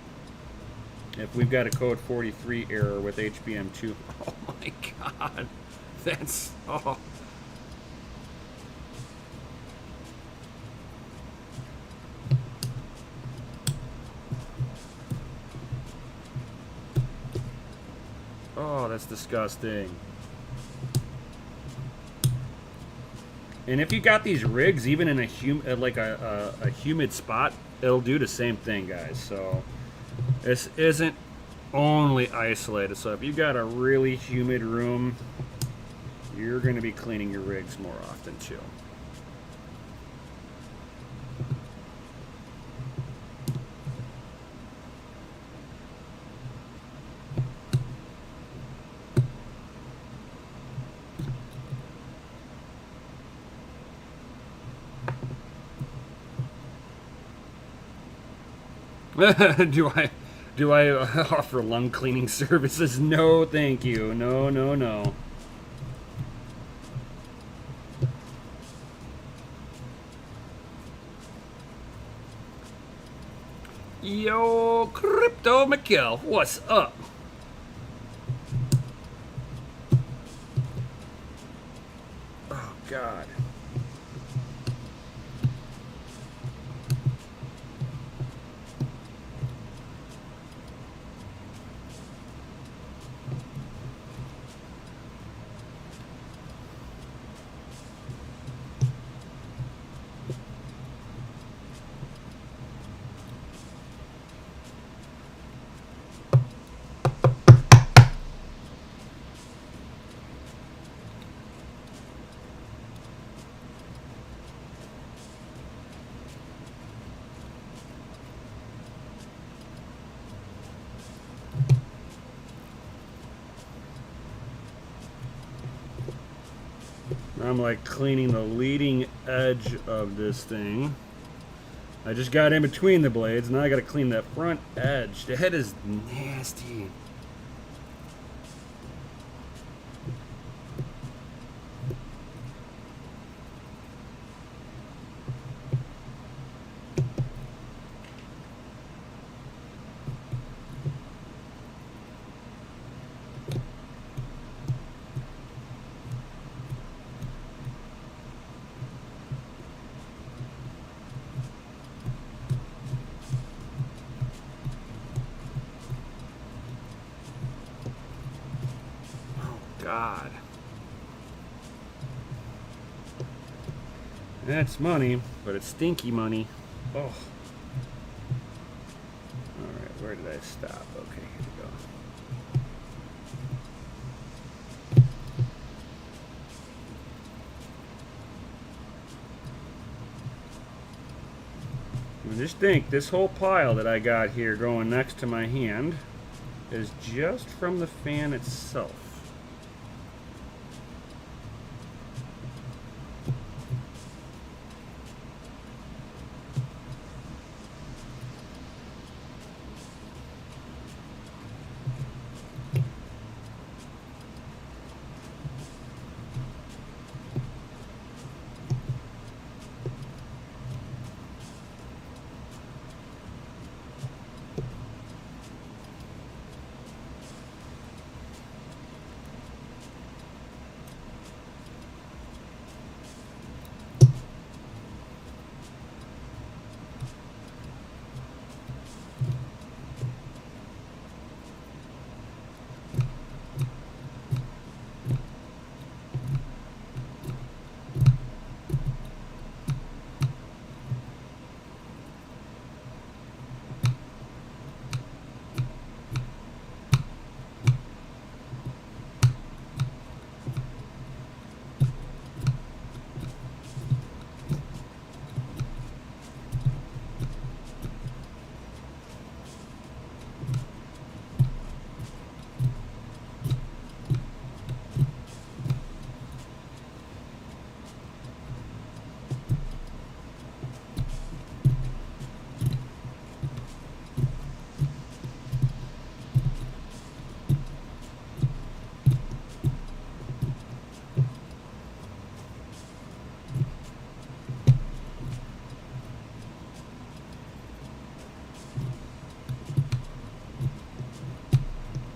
if we've got a code 43 error with HBM2. Oh my god. That's... oh. Oh, that's disgusting. And if you got these rigs, even in a humid spot, it'll do the same thing, guys. So this isn't only isolated. So if you got a really humid room, you're going to be cleaning your rigs more often too. Do I offer lung cleaning services? No, thank you. No, no, no. Yo, Crypto McKell, what's up? Oh, God. I'm like cleaning the leading edge of this thing. I just got in between the blades. Now I got to clean that front edge. The head is nasty. God. That's money, but it's stinky money. Oh. Alright, where did I stop? Okay, here we go. Just think, this whole pile that I got here going next to my hand is just from the fan itself.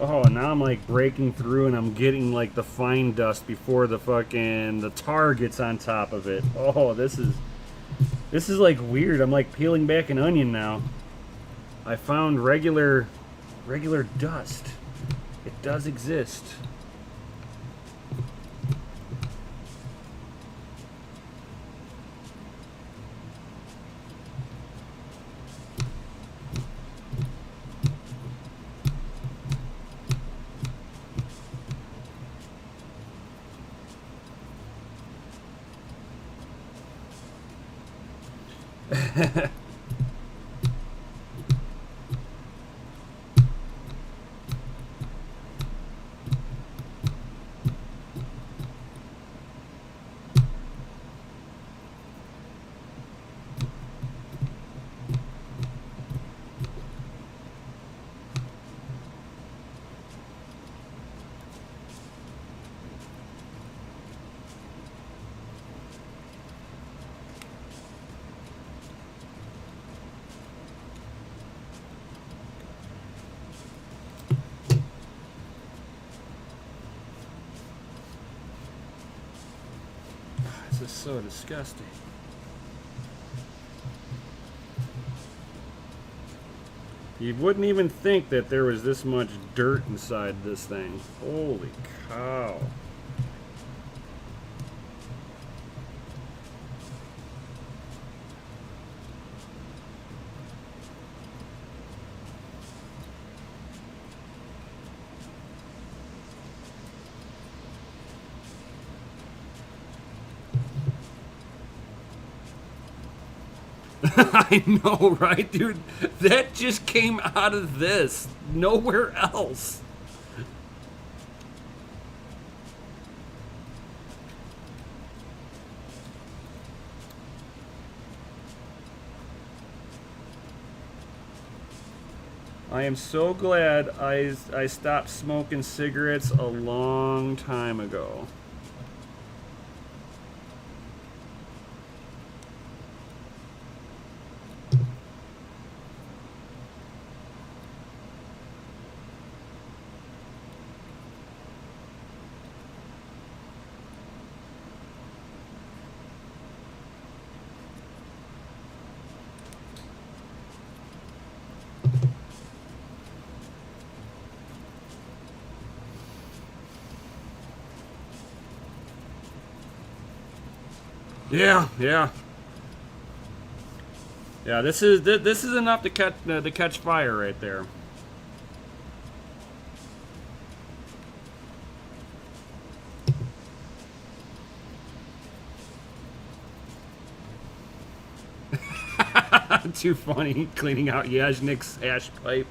Oh, and now I'm like breaking through and I'm getting like the fine dust before the tar gets on top of it. Oh, this is like weird. I'm like peeling back an onion now. I found regular dust. It does exist. so disgusting. You wouldn't even think that there was this much dirt inside this thing. Holy cow. I know, right, dude? That just came out of this. Nowhere else. I am so glad I stopped smoking cigarettes a long time ago. Yeah, yeah. Yeah, this is enough to catch fire right there. Too funny, cleaning out Yajnik's ash pipe.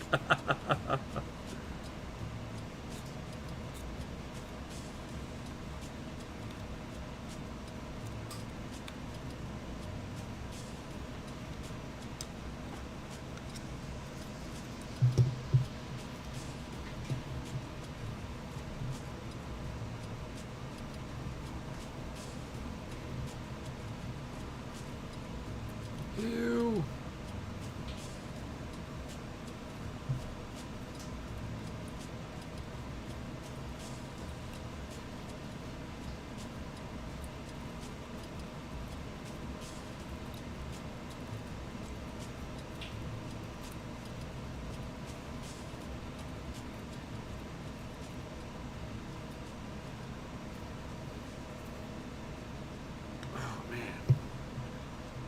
Ew.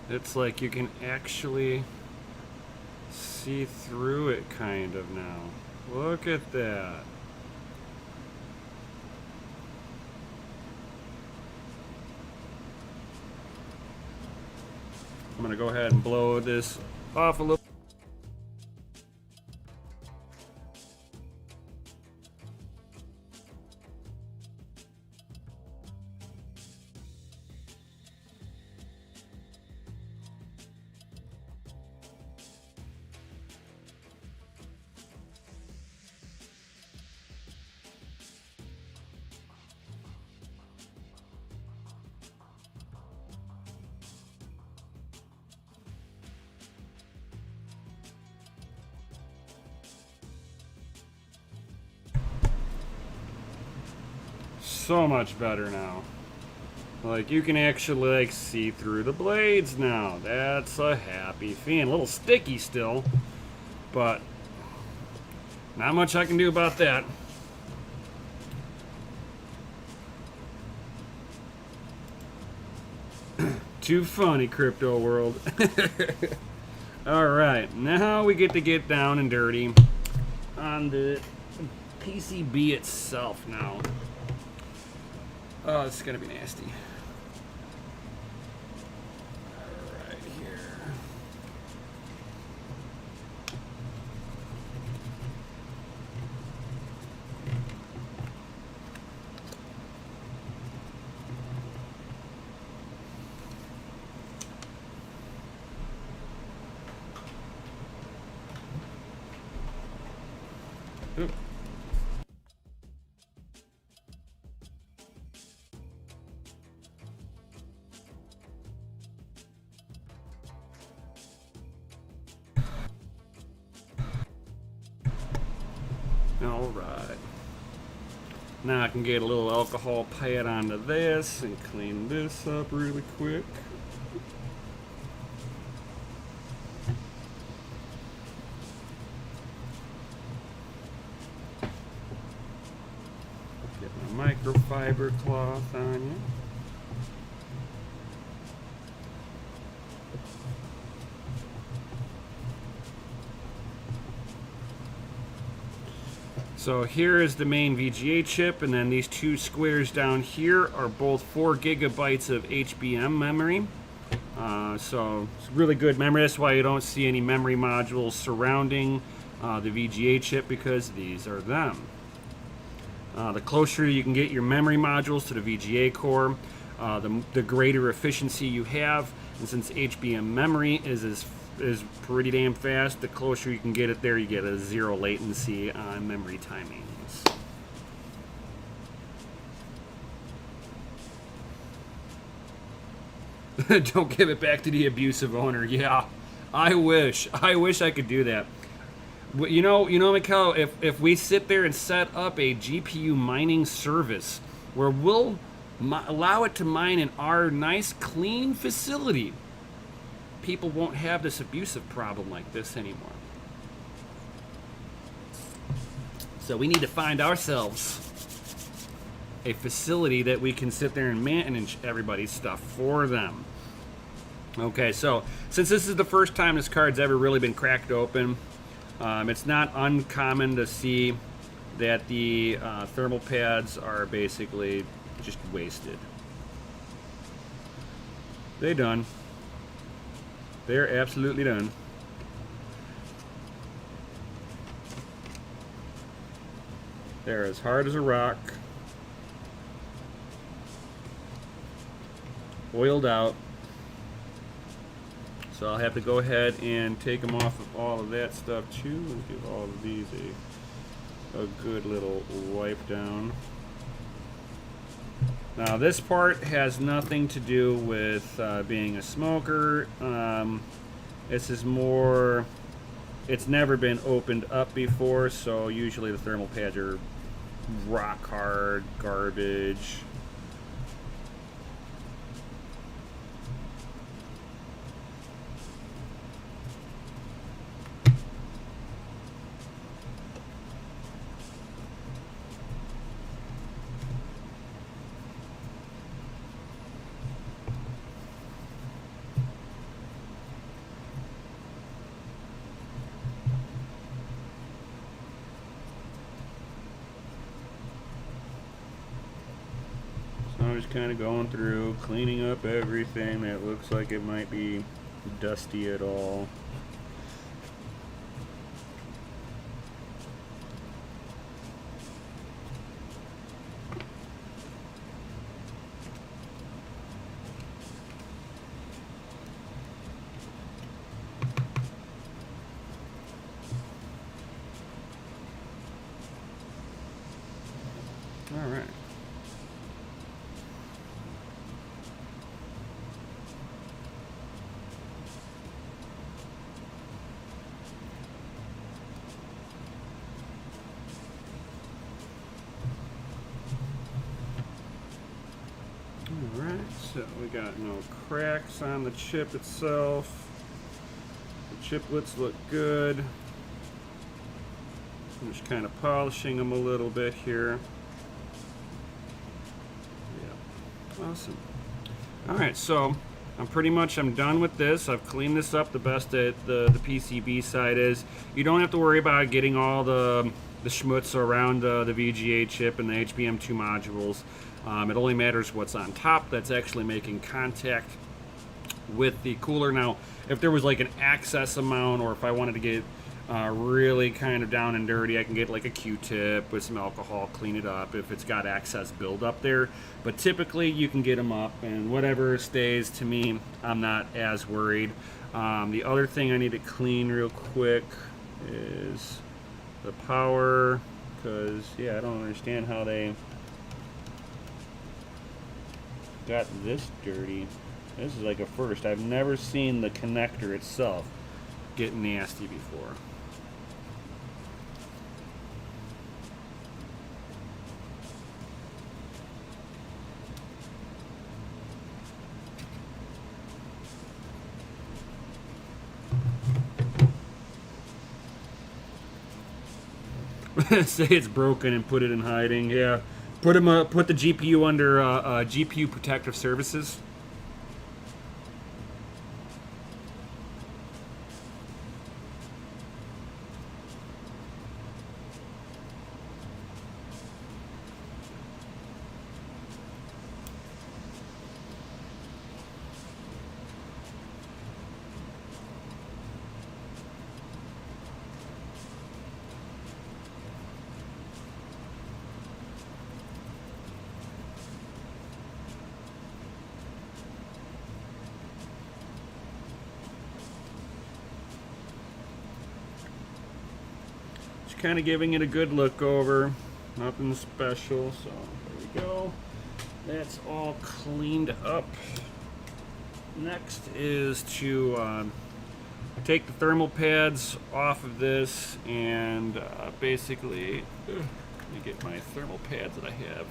It's like you can actually see through it kind of now. Look at that. I'm gonna go ahead and blow this off a little. So much better now. Like, you can actually, like, see through the blades now. That's a happy feeling. A little sticky still, but not much I can do about that. Too funny, crypto world. Alright, now we get to get down and dirty on the PCB itself now. Oh, this is gonna be nasty. Right here. Oop. All right. Now I can get a little alcohol pad onto this and clean this up really quick. Get my microfiber cloth on you. So here is the main VGA chip, and then these two squares down here are both 4 gigabytes of HBM memory. So it's really good memory. That's why you don't see any memory modules surrounding the VGA chip, because these are them. The closer you can get your memory modules to the VGA core, the greater efficiency you have. And since HBM memory is pretty damn fast, the closer you can get it there, you get a 0 latency on memory timings. Don't give it back to the abusive owner. Yeah, I wish I could do that. You know, Mikhail, if we sit there and set up a GPU mining service where we'll allow it to mine in our nice, clean facility, people won't have this abusive problem like this anymore. So we need to find ourselves a facility that we can sit there and manage everybody's stuff for them. Okay, so since this is the first time this card's ever really been cracked open, it's not uncommon to see that the thermal pads are basically just wasted. They're done. They're absolutely done. They're as hard as a rock. Oiled out. So I'll have to go ahead and take them off of all of that stuff too. Let's give all of these a good little wipe down. Now this part has nothing to do with being a smoker. This is more, it's never been opened up before, so usually the thermal pads are rock hard garbage. I'm just kind of going through, cleaning up everything that looks like it might be dusty at all. All right. Alright, so we got no cracks on the chip itself. The chiplets look good. I'm just kind of polishing them a little bit here. Yeah, awesome. Alright, so I'm done with this. I've cleaned this up the best that the PCB side is. You don't have to worry about getting all the schmutz around the VGA chip and the HBM2 modules. It only matters what's on top that's actually making contact with the cooler. Now, if there was like an excess amount, or if I wanted to get really kind of down and dirty, I can get like a Q-tip with some alcohol, clean it up if it's got excess buildup there. But typically you can get them up, and whatever stays, to me, I'm not as worried. The other thing I need to clean real quick is the power, because yeah, I don't understand how they got this dirty. This is like a first. I've never seen the connector itself get nasty before. say it's broken and put it in hiding. Yeah, put the GPU under GPU protective services. Kind of giving it a good look over, nothing special. So there we go, that's all cleaned up. Next is to take the thermal pads off of this and basically let me get my thermal pads that I have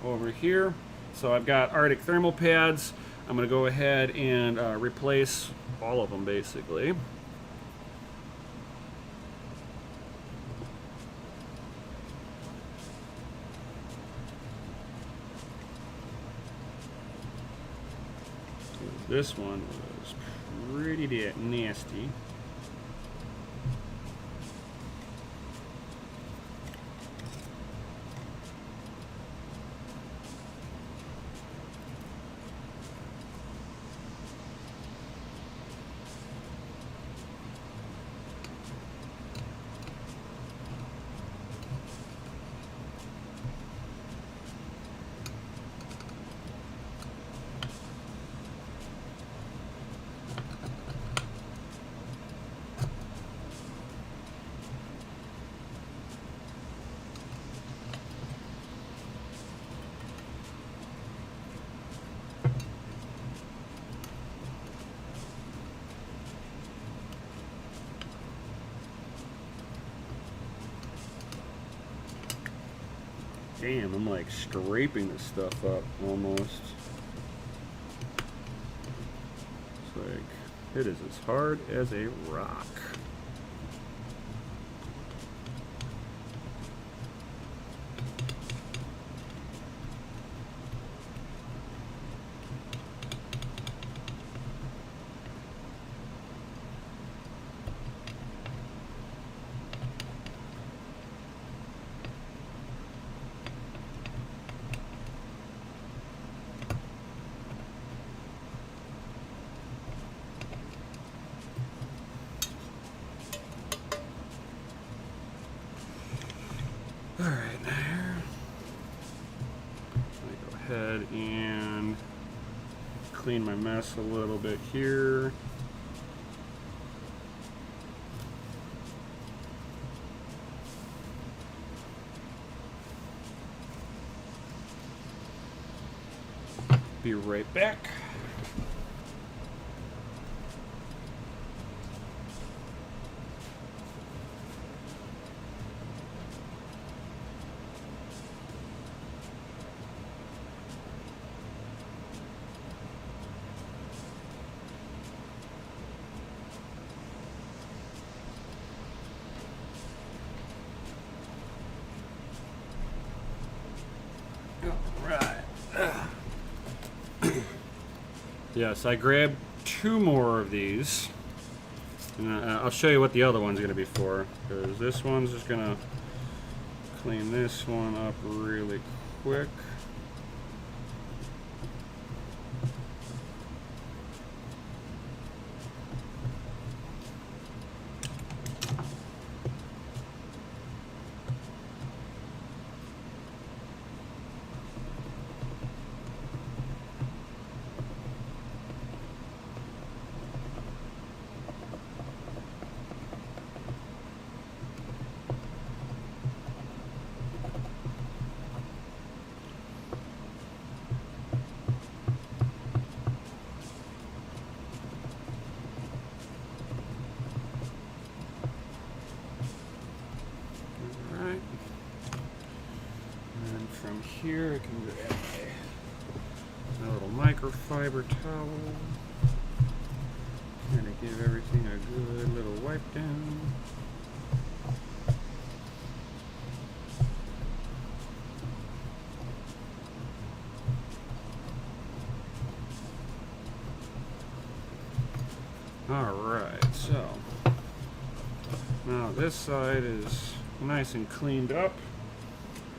over here. So I've got Arctic thermal pads. I'm going to go ahead and replace all of them basically. This one was pretty nasty. Damn, I'm like scraping this stuff up almost. It's like, it is as hard as a rock. Alright, now let me go ahead and clean my mess a little bit here. Be right back. Yes, I grabbed 2 more of these, and I'll show you what the other one's going to be for, because this one's just going to clean this one up really quick. From here, I can grab my little microfiber towel, kind of give everything a good little wipe down. Now this side is nice and cleaned up.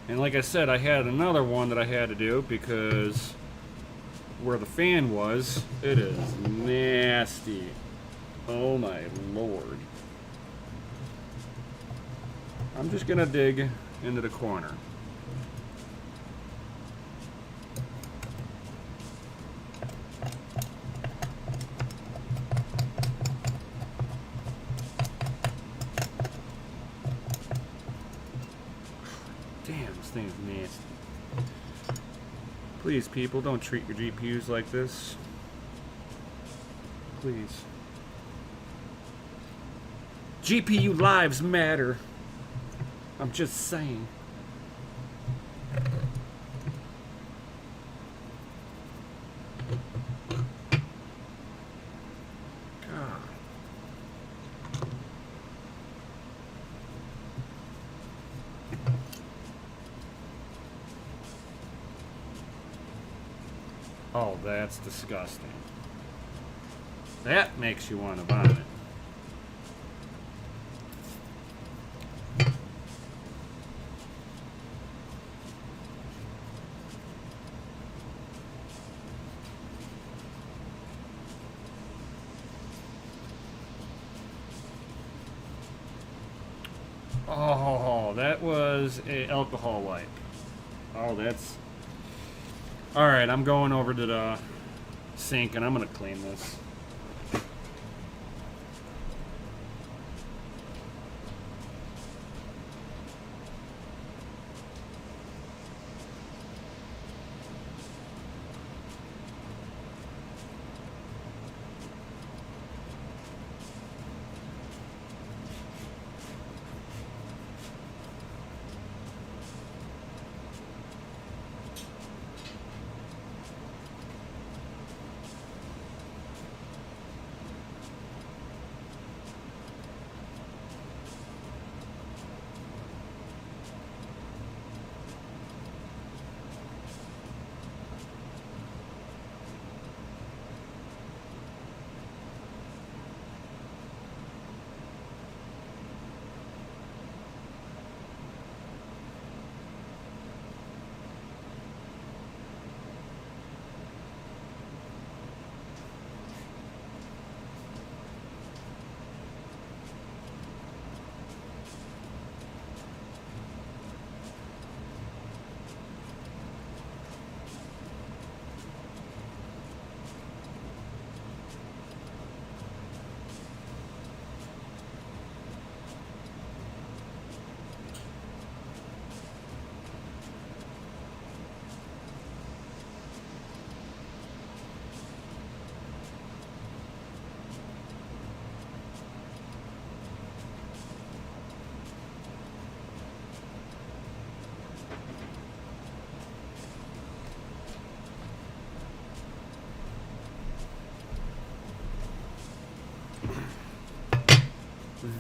And like I said, I had another one that I had to do because where the fan was, it is nasty. Oh my lord. I'm just gonna dig into the corner. Damn, this thing is nasty. Please, people, don't treat your GPUs like this. Please. GPU lives matter. I'm just saying. God. Oh, that's disgusting. That makes you want to vomit. Oh, that was an alcohol wipe. Oh, that's... Alright, I'm going over to the sink and I'm going to clean this.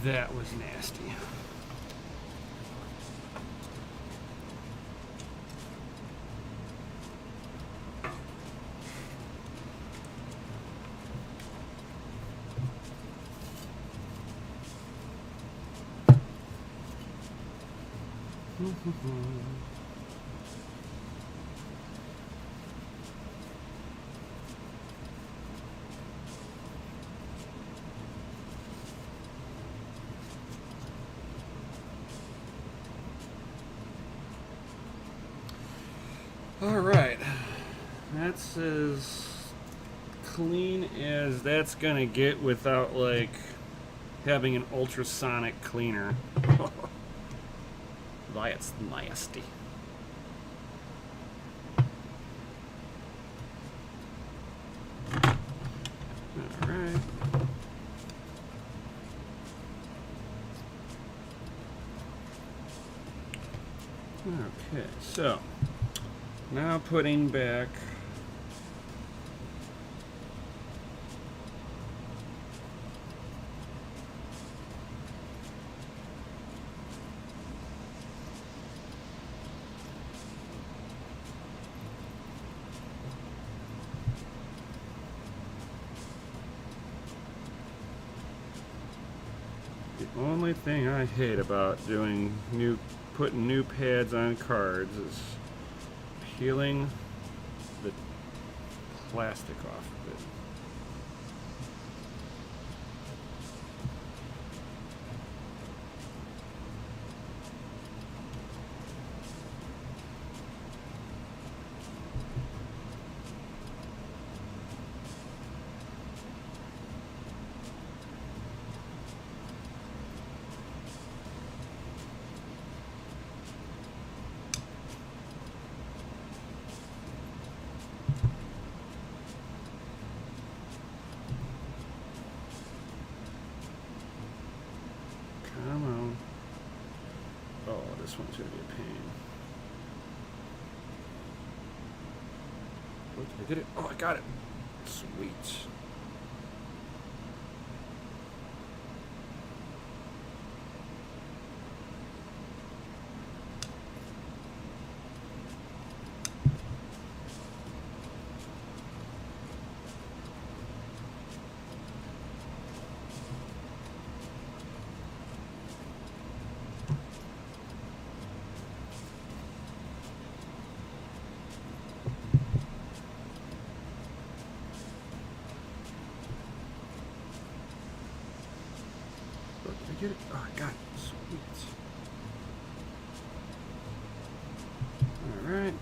That was nasty. All right, that's as clean as that's gonna get without like having an ultrasonic cleaner. That's nasty. All right. Okay, so now putting back The only thing I hate about putting new pads on cards is peeling the plastic off of it. Come on. Oh, this one's gonna be a pain. Oh, did I get it? Oh, I got it. Sweet. Oh, did I get it? Oh, I got it. Sweet. All right.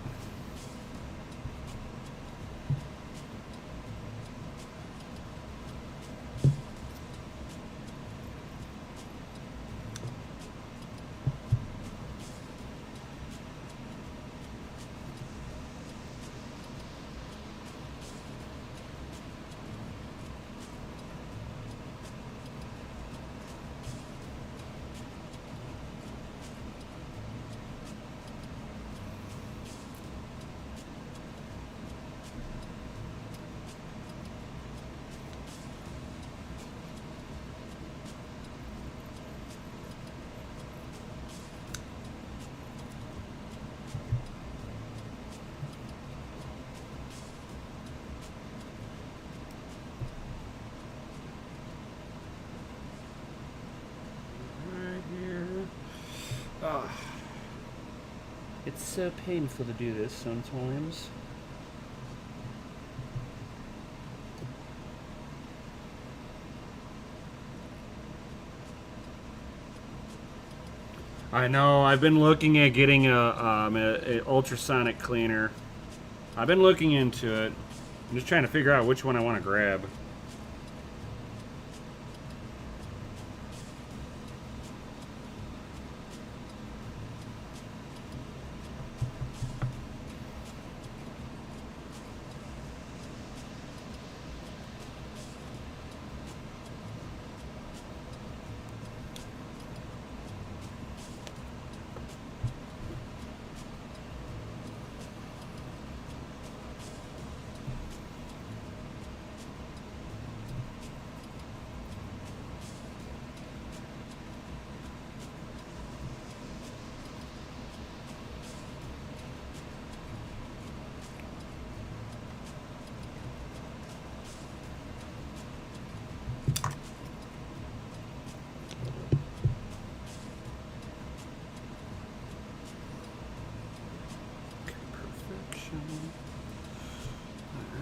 Ah. It's so painful to do this sometimes. I know. I've been looking at getting a ultrasonic cleaner. I've been looking into it. I'm just trying to figure out which one I want to grab.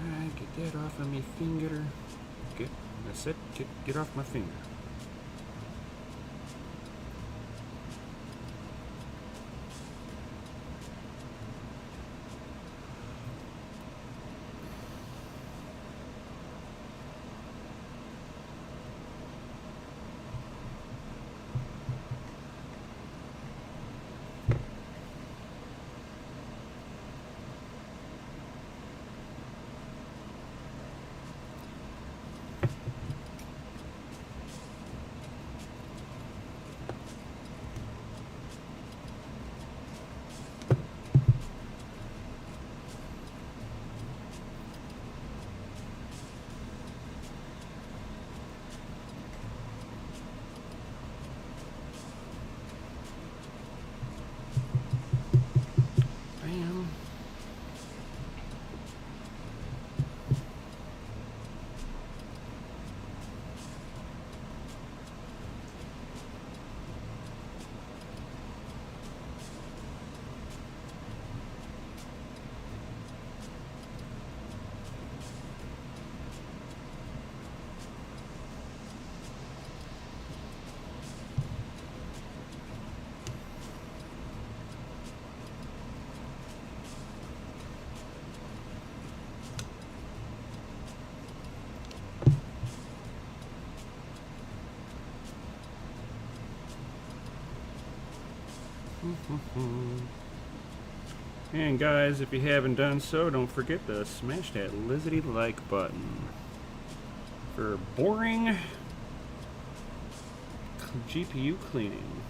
Alright, get that off of my finger. That's it. Get off my finger. And guys, if you haven't done so, don't forget to smash that Lizzie like button for boring GPU cleaning.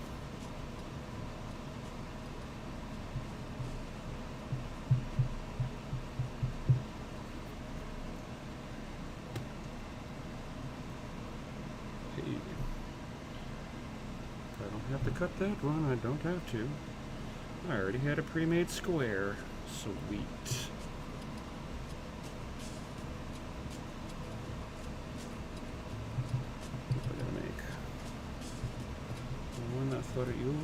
Hey. I don't have to cut that one, I don't have to. I already had a pre-made square. Sweet. What am I gonna make? One that thought at you.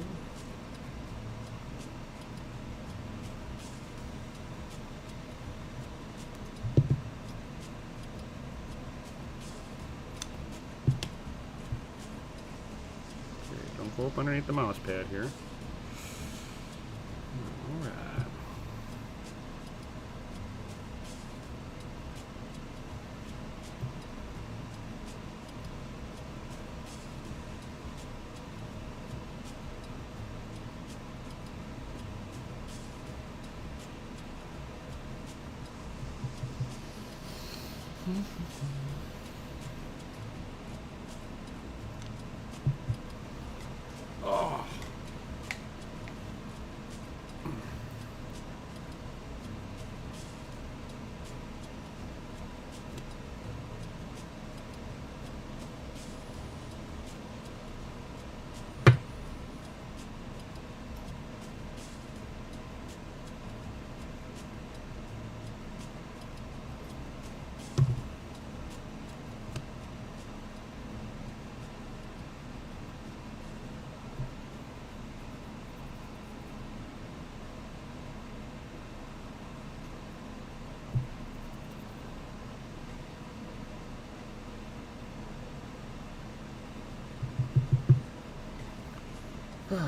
Okay, don't go up underneath the mouse pad here. Alright. Oh.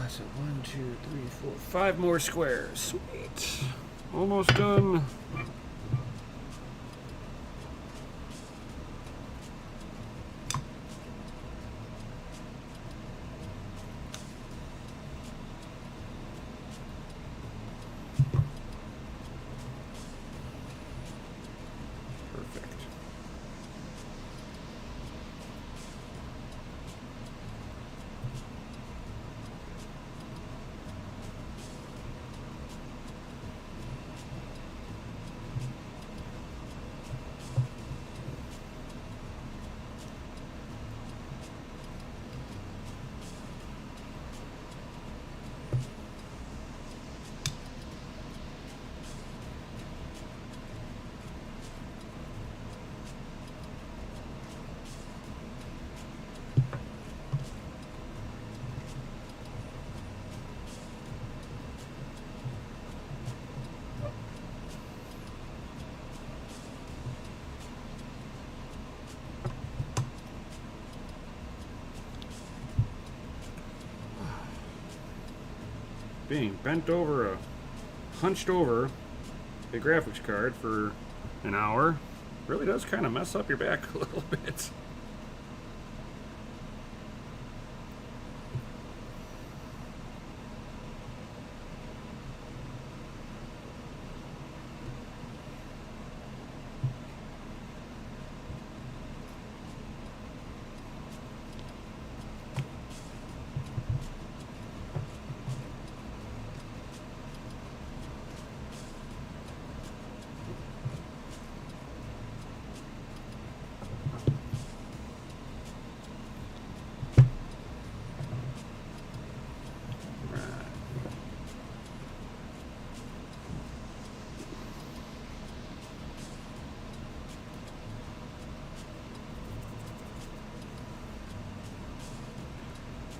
So 1, 2, 3, 4, 5 more squares. Sweet. Almost done. Perfect. Being bent over hunched over a graphics card for an hour really does kind of mess up your back a little bit.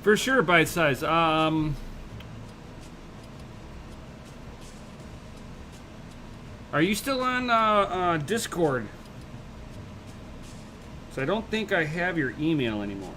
For sure, bite size. Are you still on Discord? So I don't think I have your email anymore.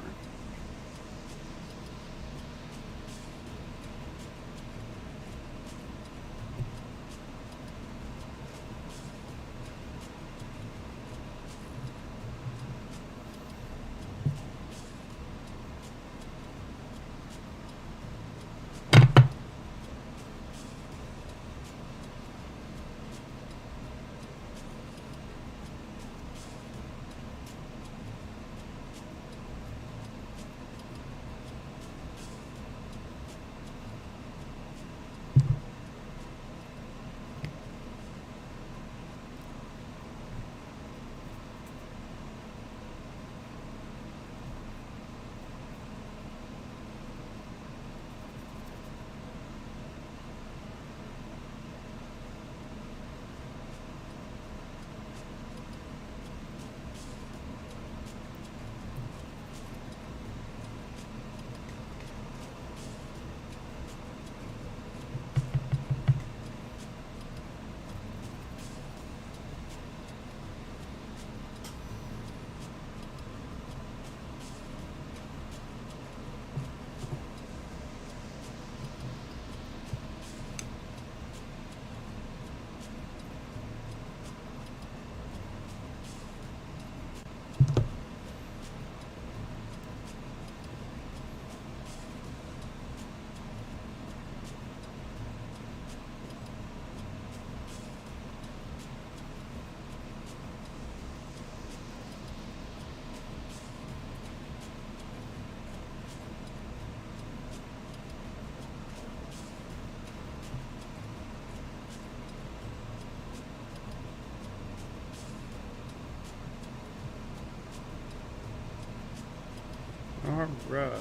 Alright.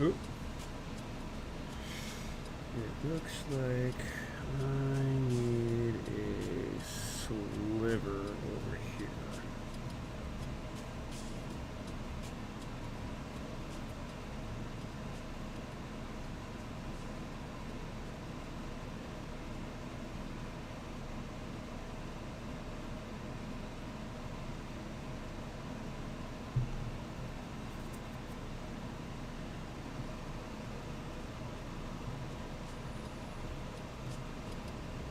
Oop. It looks like I need a sliver over here.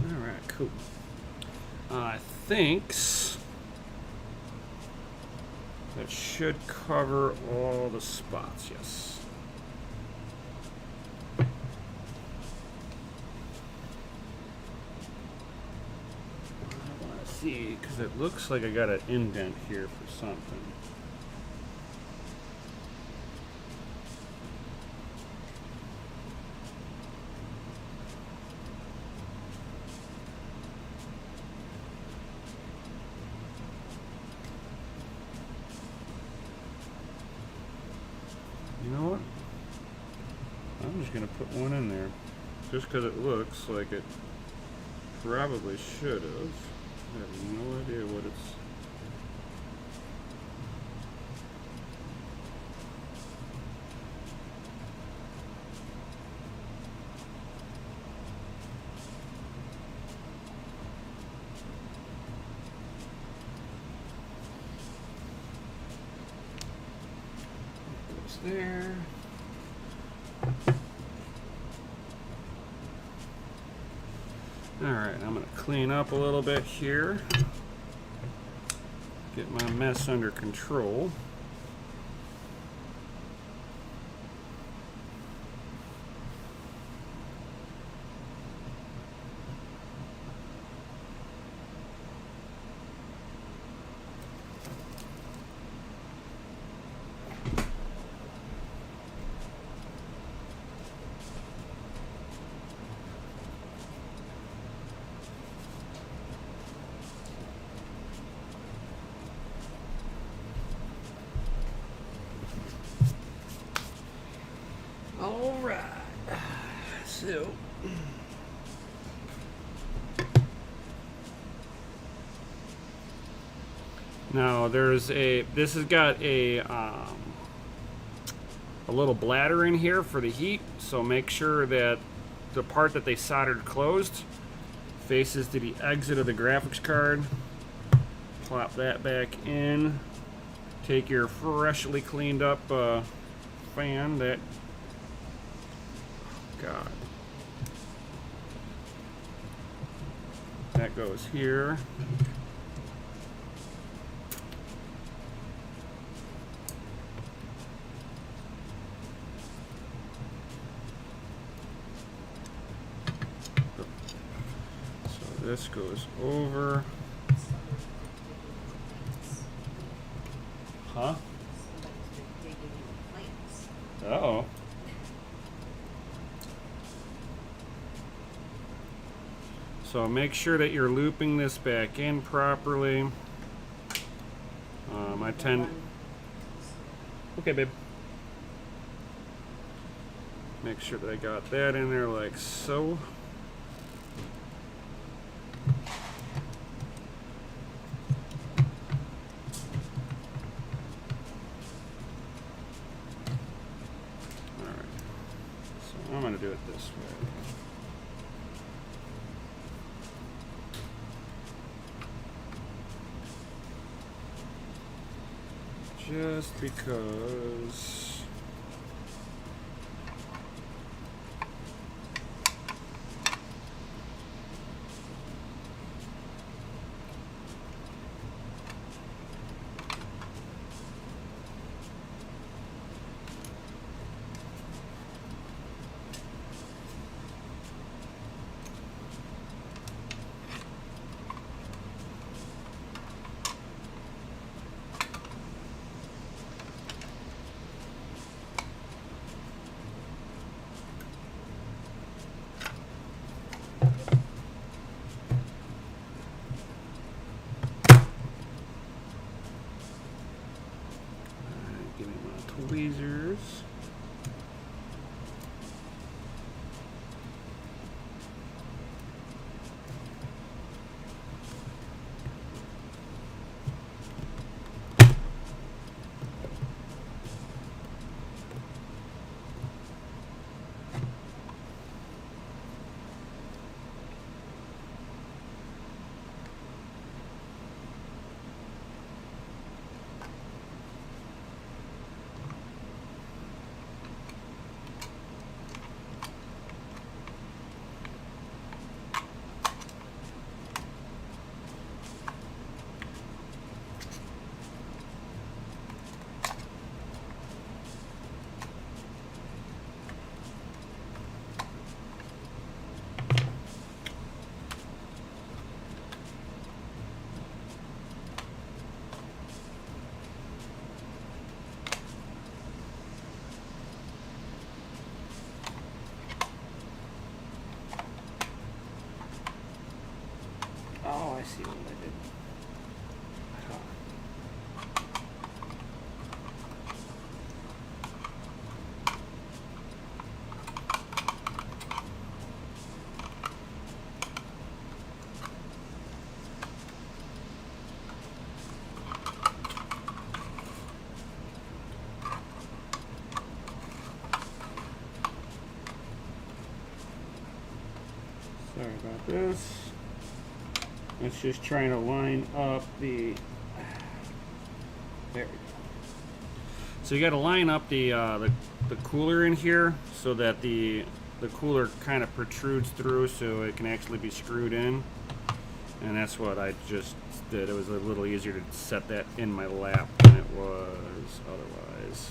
Alright, cool. I think that should cover all the spots, yes. I want to see, because it looks like I got an indent here for something. You know what? I'm just going to put one in there. Just because it looks like it probably should have. I have no idea what it's... there. Alright, I'm going to clean up a little bit here. Get my mess under control. All right, so now this has got a little bladder in here for the heat, so make sure that the part that they soldered closed faces to the exit of the graphics card. Plop that back in. Take your freshly cleaned up fan that... God. That goes here. So this goes over. Huh? Uh-oh. So make sure that you're looping this back in properly. I tend... Okay, babe. Make sure that I got that in there like so. Alright. So I'm going to do it this way. Just because... Sorry about this. It's just trying to line up the. There we go. So you got to line up the cooler in here so that the cooler kind of protrudes through, so it can actually be screwed in. And that's what I just did. It was a little easier to set that in my lap than it was otherwise.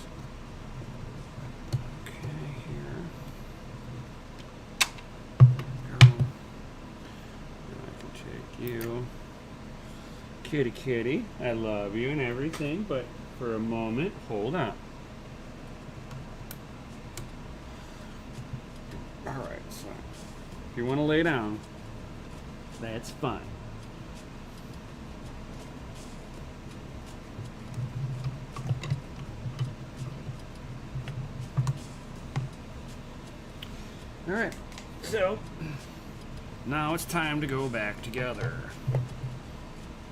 You kitty, I love you and everything, but for a moment, hold on. Alright, so if you want to lay down, that's fine. Alright, so now it's time to go back together.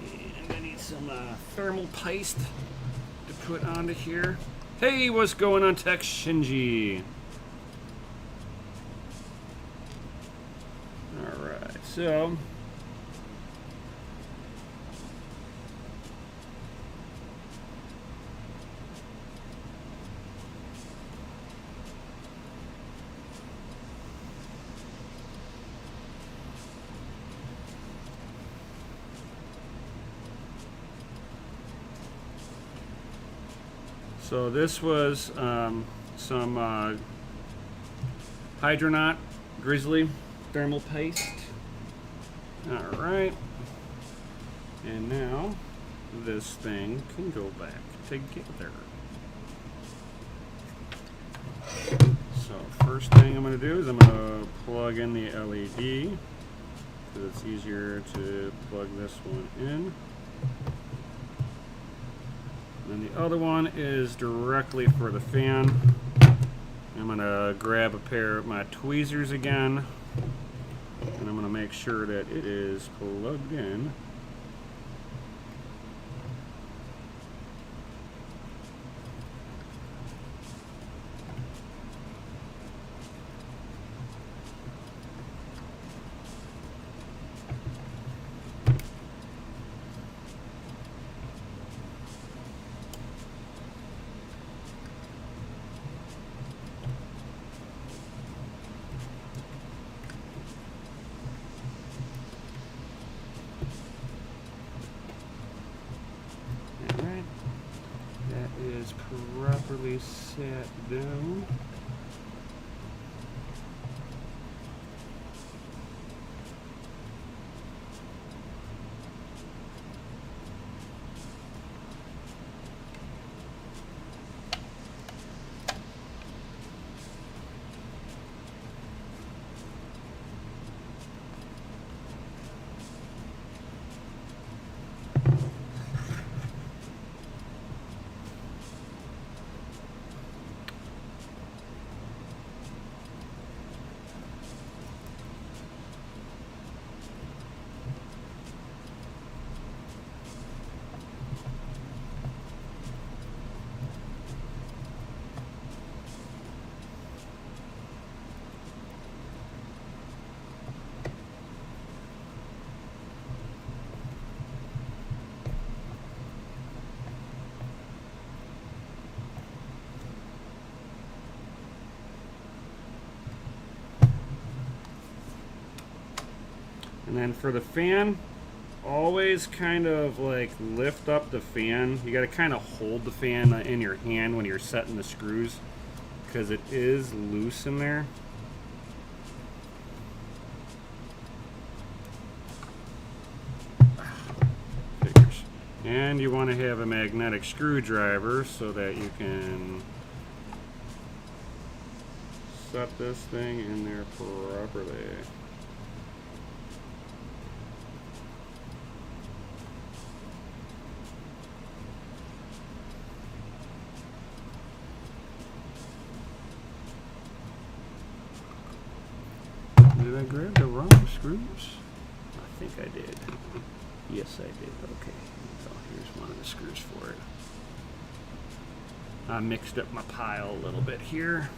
And I need some thermal paste to put onto here. Hey, what's going on, Tech Shinji? Alright, so this was some Hydronaut Grizzly thermal paste. Alright. And now this thing can go back together. So first thing I'm going to do is I'm going to plug in the LED, because it's easier to plug this one in. And the other one is directly for the fan. I'm going to grab a pair of my tweezers again, and I'm going to make sure that it is plugged in. Properly sat down. And then for the fan, always kind of like lift up the fan. You got to kind of hold the fan in your hand when you're setting the screws, because it is loose in there. Figures. And you want to have a magnetic screwdriver so that you can set this thing in there properly. Did I grab the wrong screws? I think I did. Yes, I did. Okay. So here's one of the screws for it. I mixed up my pile a little bit here.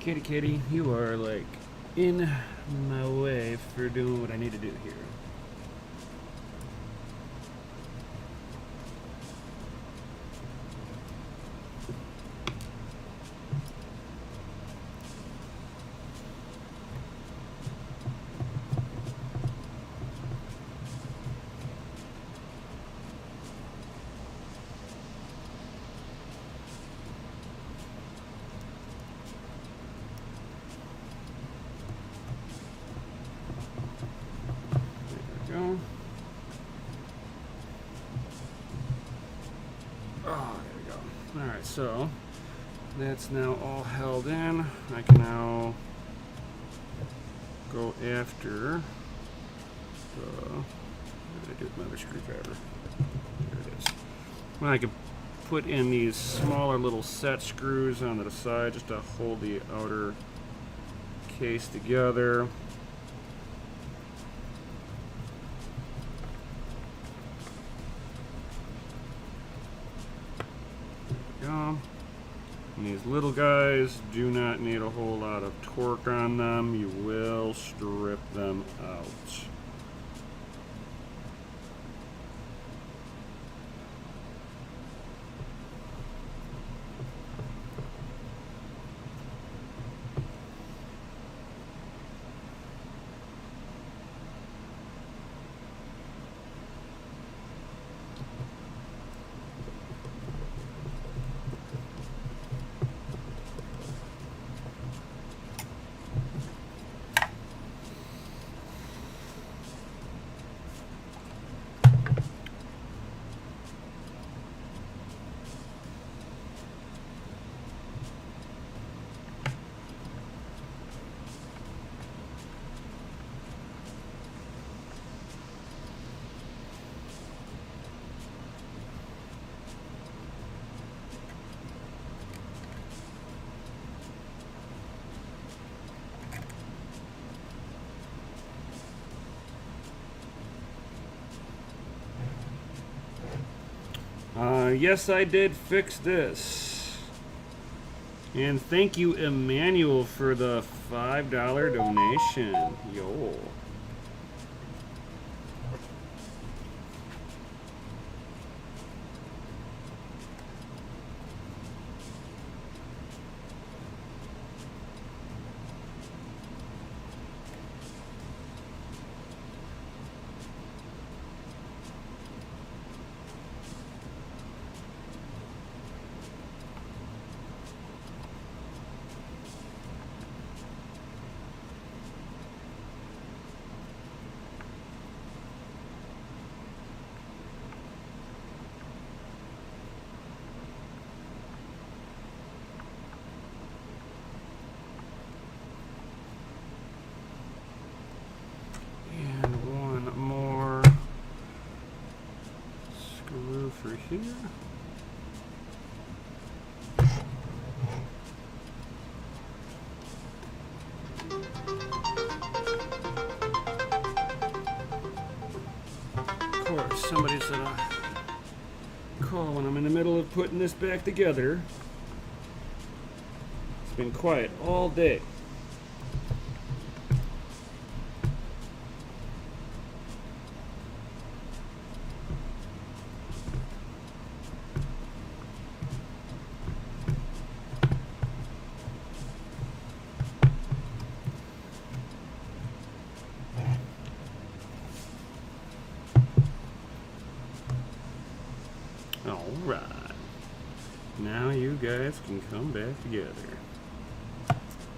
Kitty, kitty, you are like in my way for doing what I need to do here. Go. Oh, there we go. Alright, so that's now all held in. I can now go after what did I do with my other screwdriver? There it is. Well, I can put in these smaller little set screws on the side just to hold the outer case together. And these little guys do not need a whole lot of torque on them. You will strip them out. Yes, I did fix this. And thank you, Emmanuel, for the $5 donation. Yo. For here. Of course, somebody's gonna call when I'm in the middle of putting this back together. It's been quiet all day. Alright. Now you guys can come back together.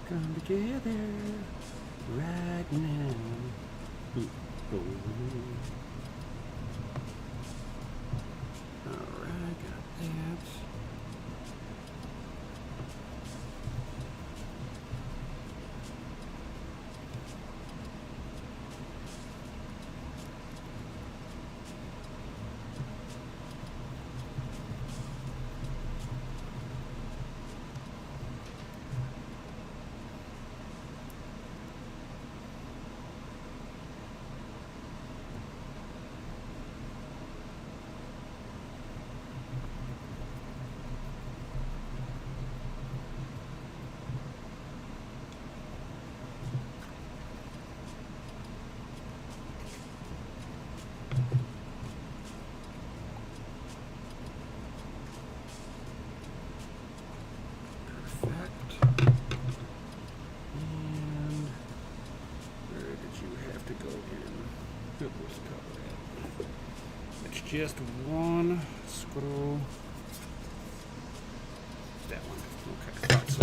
Come together right now. Ooh, ooh. Alright, got that. to go in. Where's the cover at? It's just one screw. That one. Okay, thought so.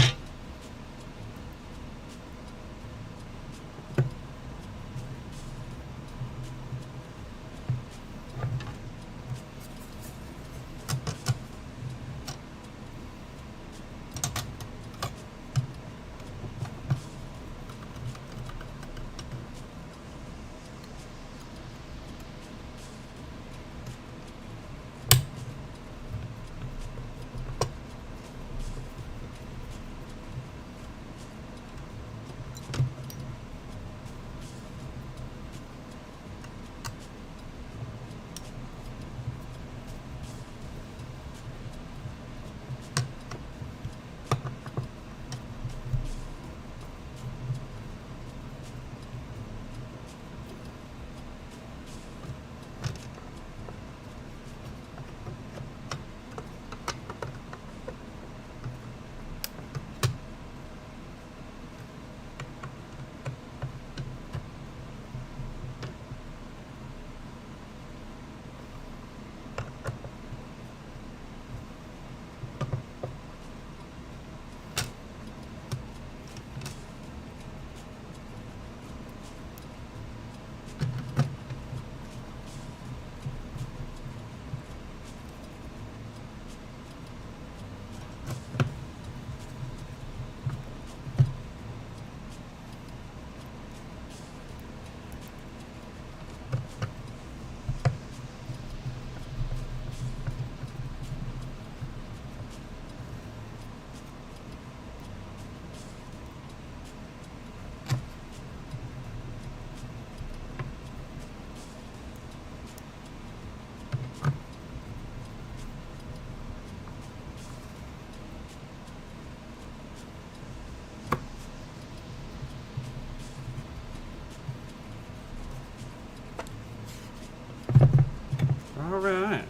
All right.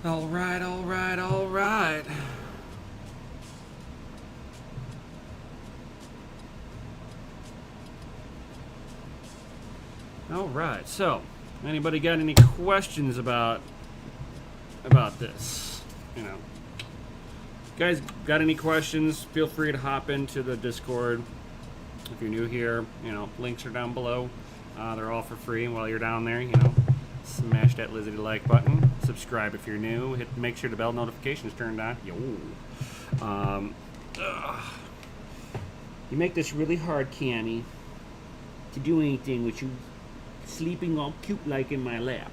All right, all right, all right. All right. So, anybody got any questions about this? You know, guys, got any questions? Feel free to hop into the Discord. If you're new here, you know, links are down below. They're all for free. While you're down there, you know, smash that Lizzie like button. Subscribe if you're new. Make sure the bell notification is turned on. Yo. You make this really hard, Cammy, to do anything with you sleeping all cute like in my lap.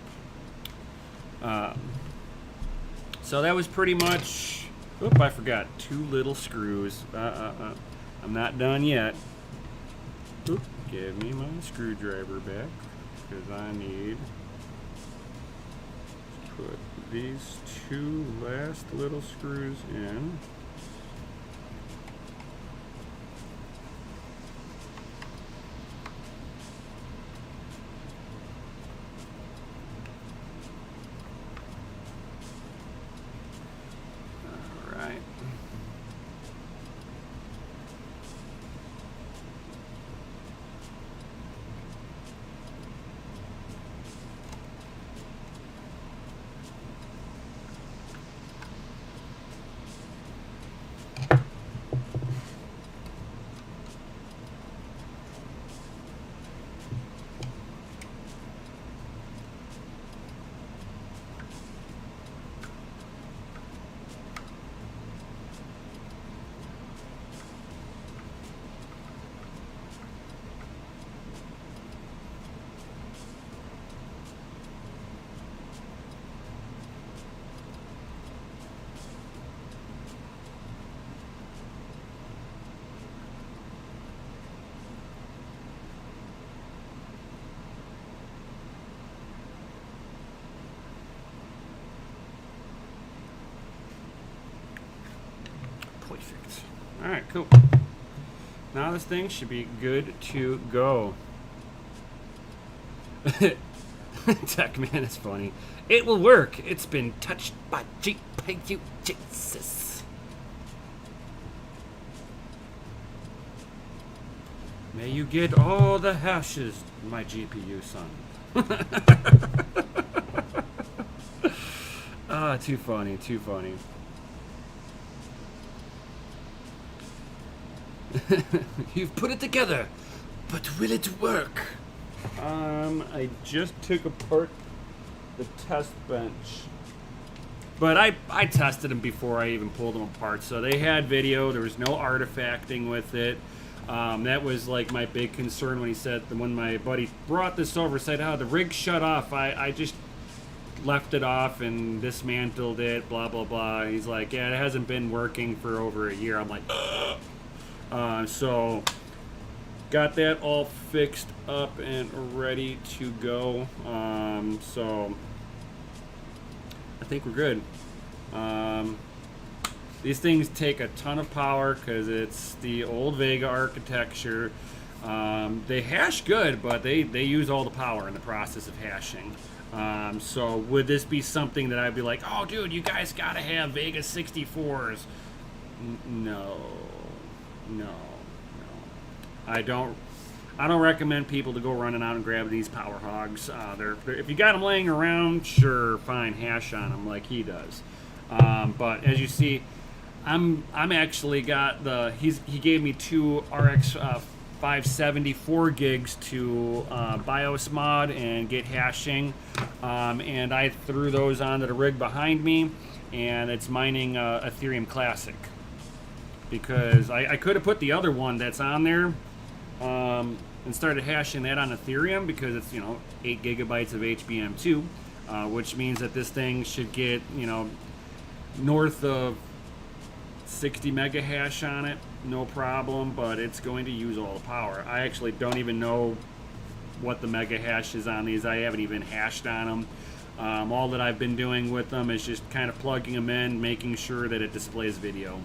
So that was pretty much. Oop! I forgot 2 little screws. I'm not done yet. Oop! Give me my screwdriver back, because I need to put these 2 last little screws in. All right. Perfect. All right, cool. Now this thing should be good to go. Techman is funny. It will work. It's been touched by GPU Jesus. May you get all the hashes, my GPU son. Ah, too funny, too funny. You've put it together, but will it work? I just took apart the test bench. But I tested them before I even pulled them apart, so they had video. There was no artifacting with it. That was like my big concern when he said, when my buddy brought this over, said, "Oh, the rig shut off." I just left it off and dismantled it, blah blah blah. He's like, "Yeah, it hasn't been working for over a year." I'm like, so got that all fixed up and ready to go. So I think we're good. These things take a ton of power because it's the old Vega architecture. They hash good, but they use all the power in the process of hashing. So would this be something that I'd be like, "Oh, dude, you guys gotta have Vega 64s"? No. I don't recommend people to go running out and grab these power hogs. They're if you got them laying around, sure, fine, hash on them like he does. But as you see, I'm actually got the he gave me two RX 570 4 gigs to BIOS mod and get hashing, and I threw those onto the rig behind me, and it's mining Ethereum Classic because I could have put the other one that's on there and started hashing that on Ethereum because it's 8 gigabytes of HBM2, which means that this thing should get north of 60 mega hash on it, no problem, but it's going to use all the power. I actually don't even know what the mega hash is on these. I haven't even hashed on them. All that I've been doing with them is just kind of plugging them in, making sure that it displays video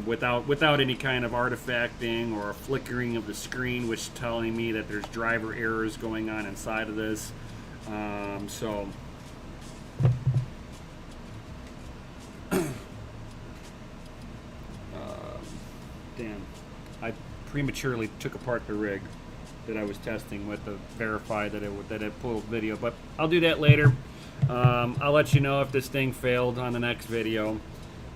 without any kind of artifacting or flickering of the screen, which is telling me that there's driver errors going on inside of this. So damn, I prematurely took apart the rig that I was testing with to verify that it pulled video, but I'll do that later. I'll let you know if this thing failed on the next video.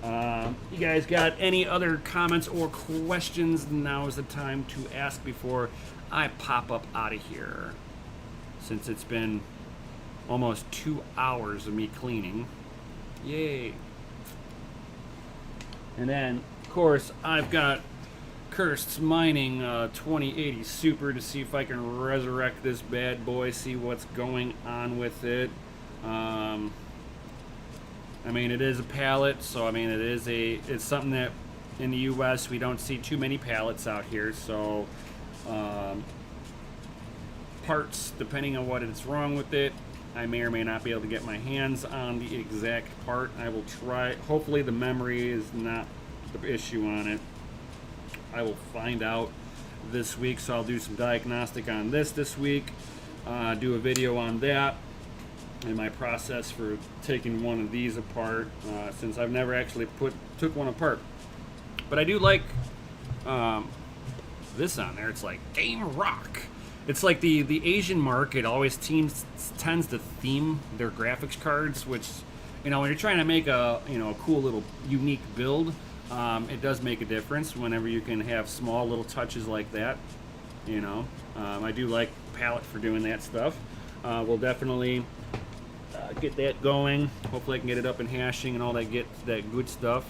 You guys got any other comments or questions? Now is the time to ask before I pop up out of here, since it's been almost 2 hours of me cleaning. Yay. And then of course I've got Cursed Mining 2080 Super to see if I can resurrect this bad boy, see what's going on with it. I mean, it is a pallet, so I mean it's something that in the US we don't see too many pallets out here, so parts, depending on what is wrong with it, I may or may not be able to get my hands on the exact part. I will try. Hopefully the memory is not the issue on it. I will find out this week, so I'll do some diagnostic on this week, do a video on that and my process for taking one of these apart, since I've never actually took one apart. But I do like this on there. It's like Game Rock. It's like the Asian market always tends to theme their graphics cards, which, when you're trying to make a cool little unique build, it does make a difference whenever you can have small little touches like that. I do like palette for doing that stuff. We'll definitely get that going. Hopefully I can get it up and hashing and all that good stuff.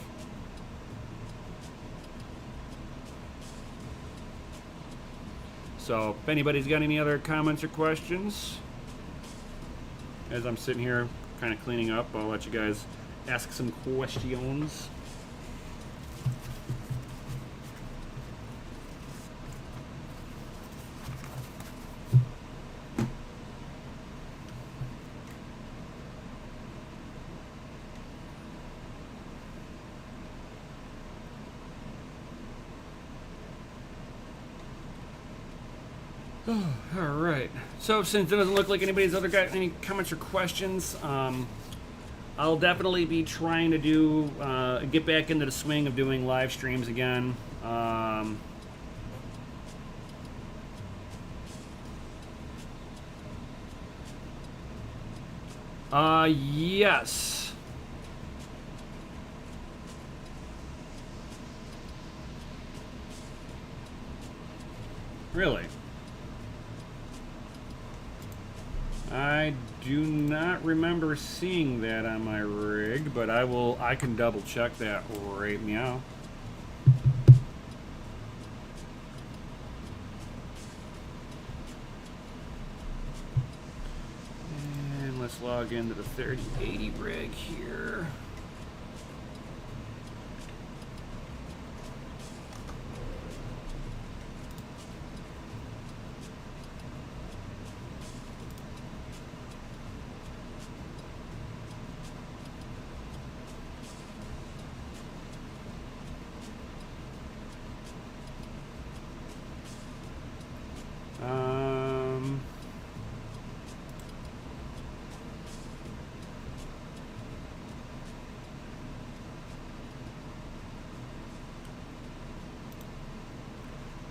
So if anybody's got any other comments or questions, as I'm sitting here kind of cleaning up, I'll let you guys ask some questions. All right. So since it doesn't look like anybody's got any comments or questions, I'll definitely be trying to get back into the swing of doing live streams again. Yes. Really? I do not remember seeing that on my rig, but I can double check that right now. And let's log into the 3080 rig here.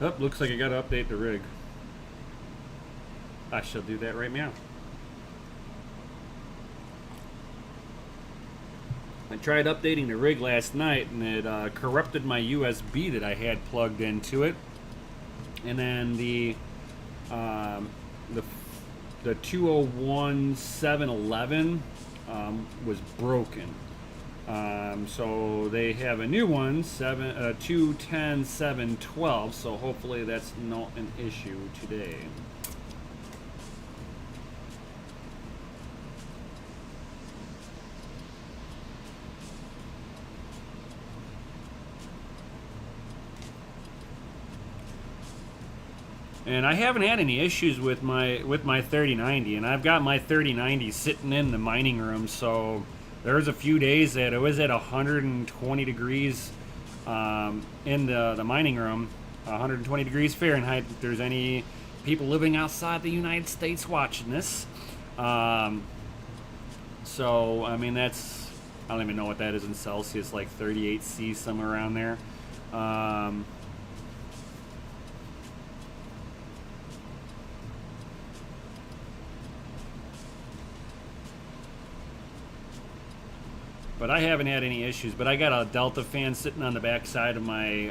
Oh, looks like I gotta update the rig. I shall do that right now. I tried updating the rig last night and it corrupted my USB that I had plugged into it. And then the 201.711 was broken. So they have a new one, 210.712. So hopefully that's not an issue today. And I haven't had any issues with my 3090, and I've got my 3090 sitting in the mining room. So there was a few days that it was at 120 degrees in the mining room, 120 degrees Fahrenheit. If there's any people living outside the United States watching this, so I mean I don't even know what that is in Celsius, like 38°C, somewhere around there. But I haven't had any issues. But I got a Delta fan sitting on the back side of my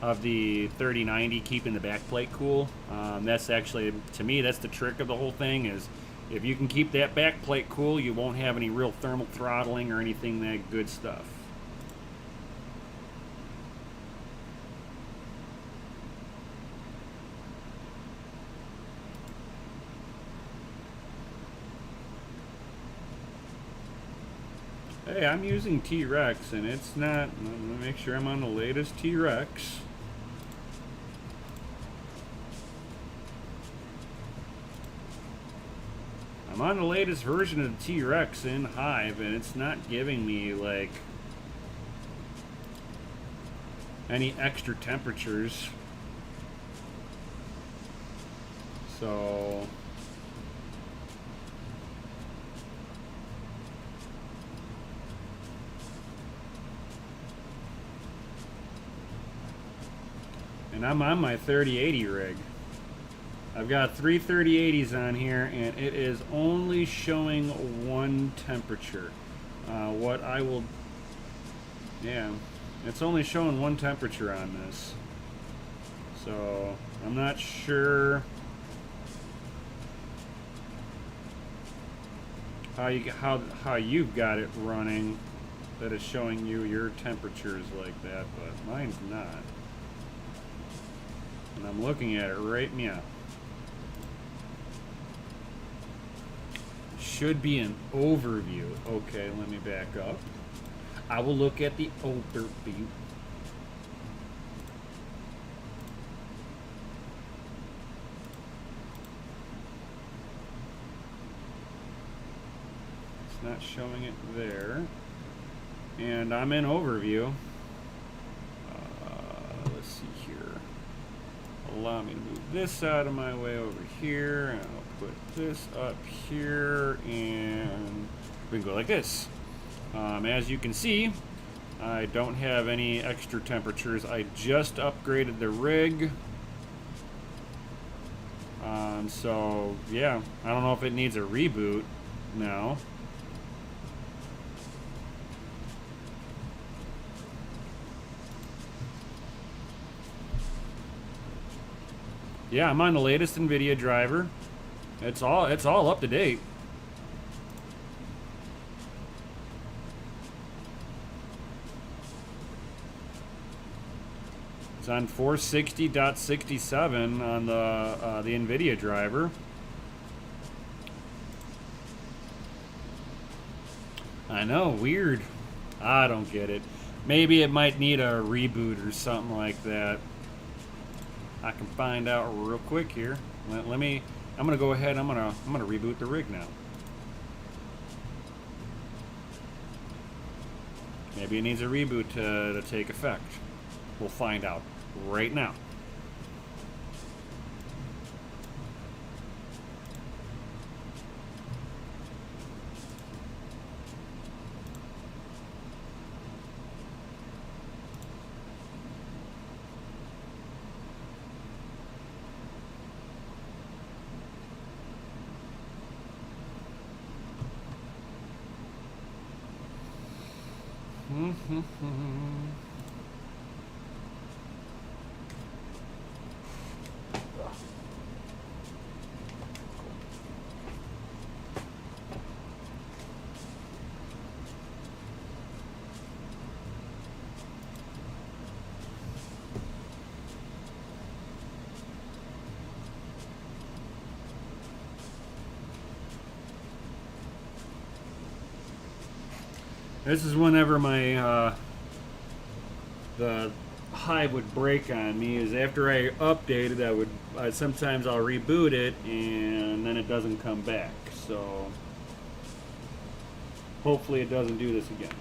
of the 3090, keeping the back plate cool. That's actually, to me, that's the trick of the whole thing. Is if you can keep that back plate cool, you won't have any real thermal throttling or anything that good stuff. Hey, I'm using T-Rex, and it's not. I'm gonna make sure I'm on the latest T-Rex. I'm on the latest version of the T-Rex in Hive, and it's not giving me like any extra temperatures. So and I'm on my 3080 rig. I've got 3 3080s on here, and it is only showing one temperature. Yeah, it's only showing one temperature on this. So I'm not sure how you've got it running, that is showing you your temperatures like that, but mine's not. And I'm looking at it right now. Should be an overview. Okay, let me back up. I will look at the overview. It's not showing it there. And I'm in overview. Let's see here. Allow me to move this out of my way over here, and I'll put this up here, and we can go like this. As you can see, I don't have any extra temperatures. I just upgraded the rig. So yeah, I don't know if it needs a reboot now. Yeah, I'm on the latest NVIDIA driver. It's all up to date. It's on 460.67 on the NVIDIA driver. I know, weird. I don't get it. Maybe it might need a reboot or something like that. I can find out real quick here. Let me. I'm gonna go ahead. I'm gonna reboot the rig now. Maybe it needs a reboot to take effect. We'll find out right now. This is whenever my the Hive would break on me. Is after I update it, sometimes I'll reboot it and then it doesn't come back. So hopefully it doesn't do this again.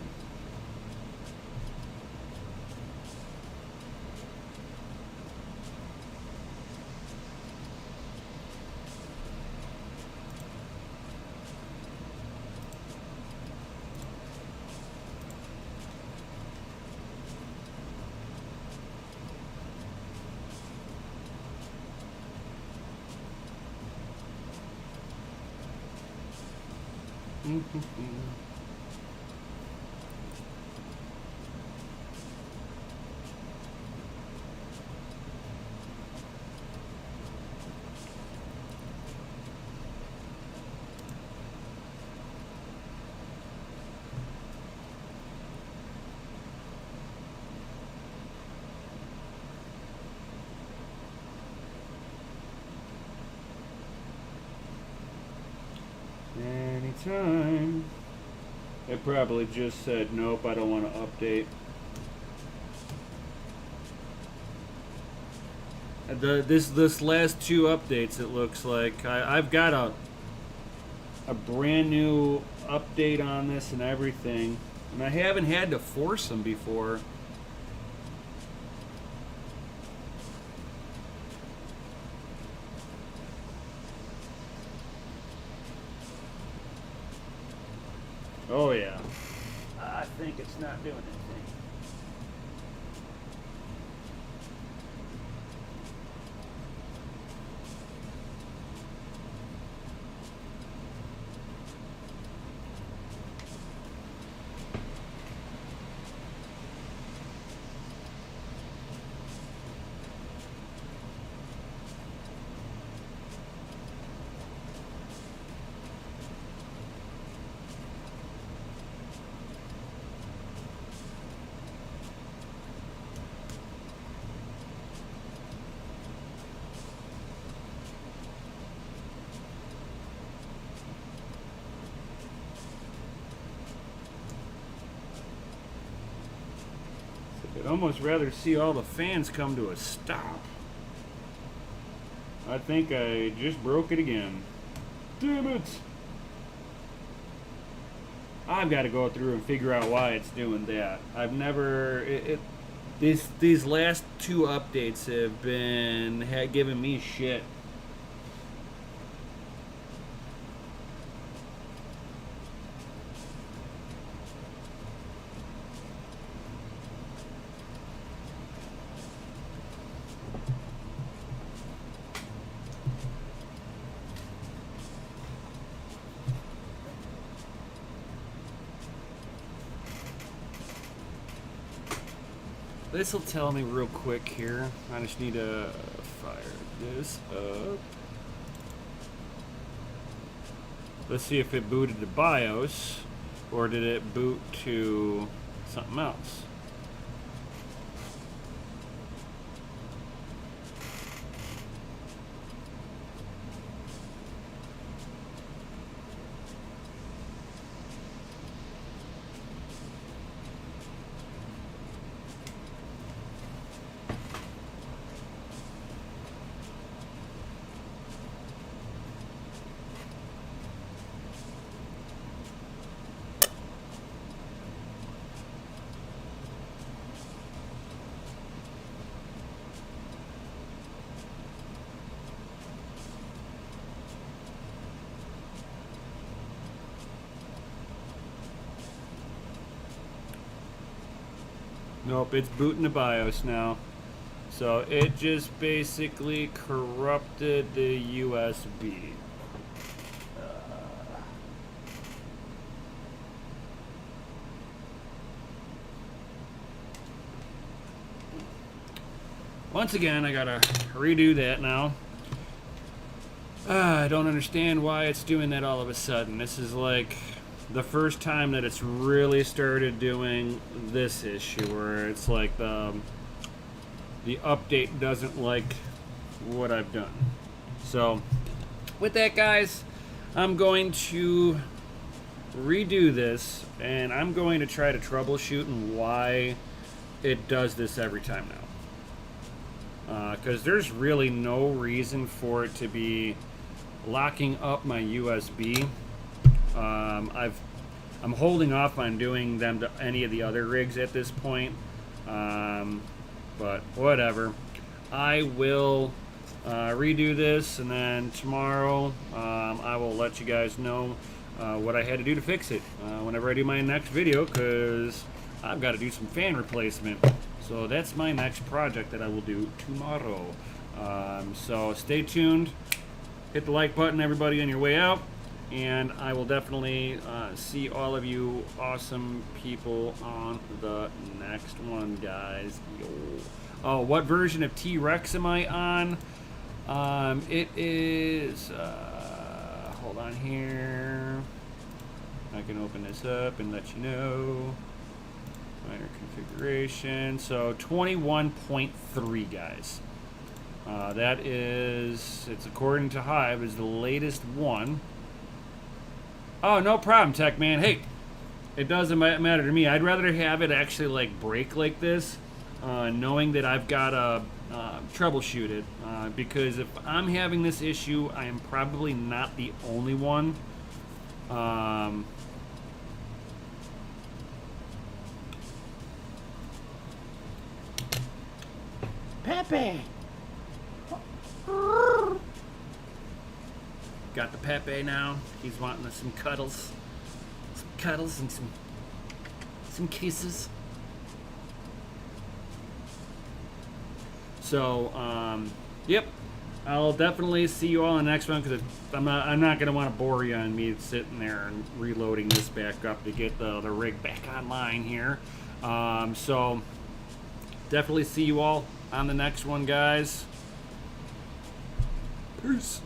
Anytime. It probably just said nope, I don't want to update. This last two updates, it looks like I've got a brand new update on this and everything, and I haven't had to force them before. Oh yeah. I think it's not doing anything. I'd almost rather see all the fans come to a stop. I think I just broke it again. Damn it! I've got to go through and figure out why it's doing that. I've never... These last two updates have been giving me shit. this will tell me real quick here. I just need to fire this up. Let's see if it booted to BIOS, or did it boot to something else. Nope, it's booting to BIOS now. So it just basically corrupted the USB. Once again, I gotta redo that now. I don't understand why it's doing that all of a sudden. This is like the first time that it's really started doing this issue where it's like the update doesn't like what I've done. So with that, guys, I'm going to redo this and I'm going to try to troubleshoot and why it does this every time now, because there's really no reason for it to be locking up my USB. I'm holding off on doing them to any of the other rigs at this point, but whatever. I will redo this, and then tomorrow I will let you guys know what I had to do to fix it whenever I do my next video, because I've got to do some fan replacement. So that's my next project that I will do tomorrow. So stay tuned. Hit the like button, everybody, on your way out. And I will definitely see all of you awesome people on the next one, guys. Yo. Oh, what version of T-Rex am I on? It is... hold on here. I can open this up and let you know. Minor configuration. So 21.3, guys. That is... It's according to Hive, is the latest one. Oh, no problem, Tech Man. Hey, it doesn't matter to me. I'd rather have it actually like break like this, knowing that I've got to troubleshoot it. Because if I'm having this issue, I am probably not the only one. Pepe. Got the Pepe now. He's wanting some cuddles. Some cuddles and some kisses. So, yep. I'll definitely see you all in the next one, because I'm not gonna want to bore you on me sitting there and reloading this back up to get the rig back online here. So definitely see you all on the next one, guys. Peace.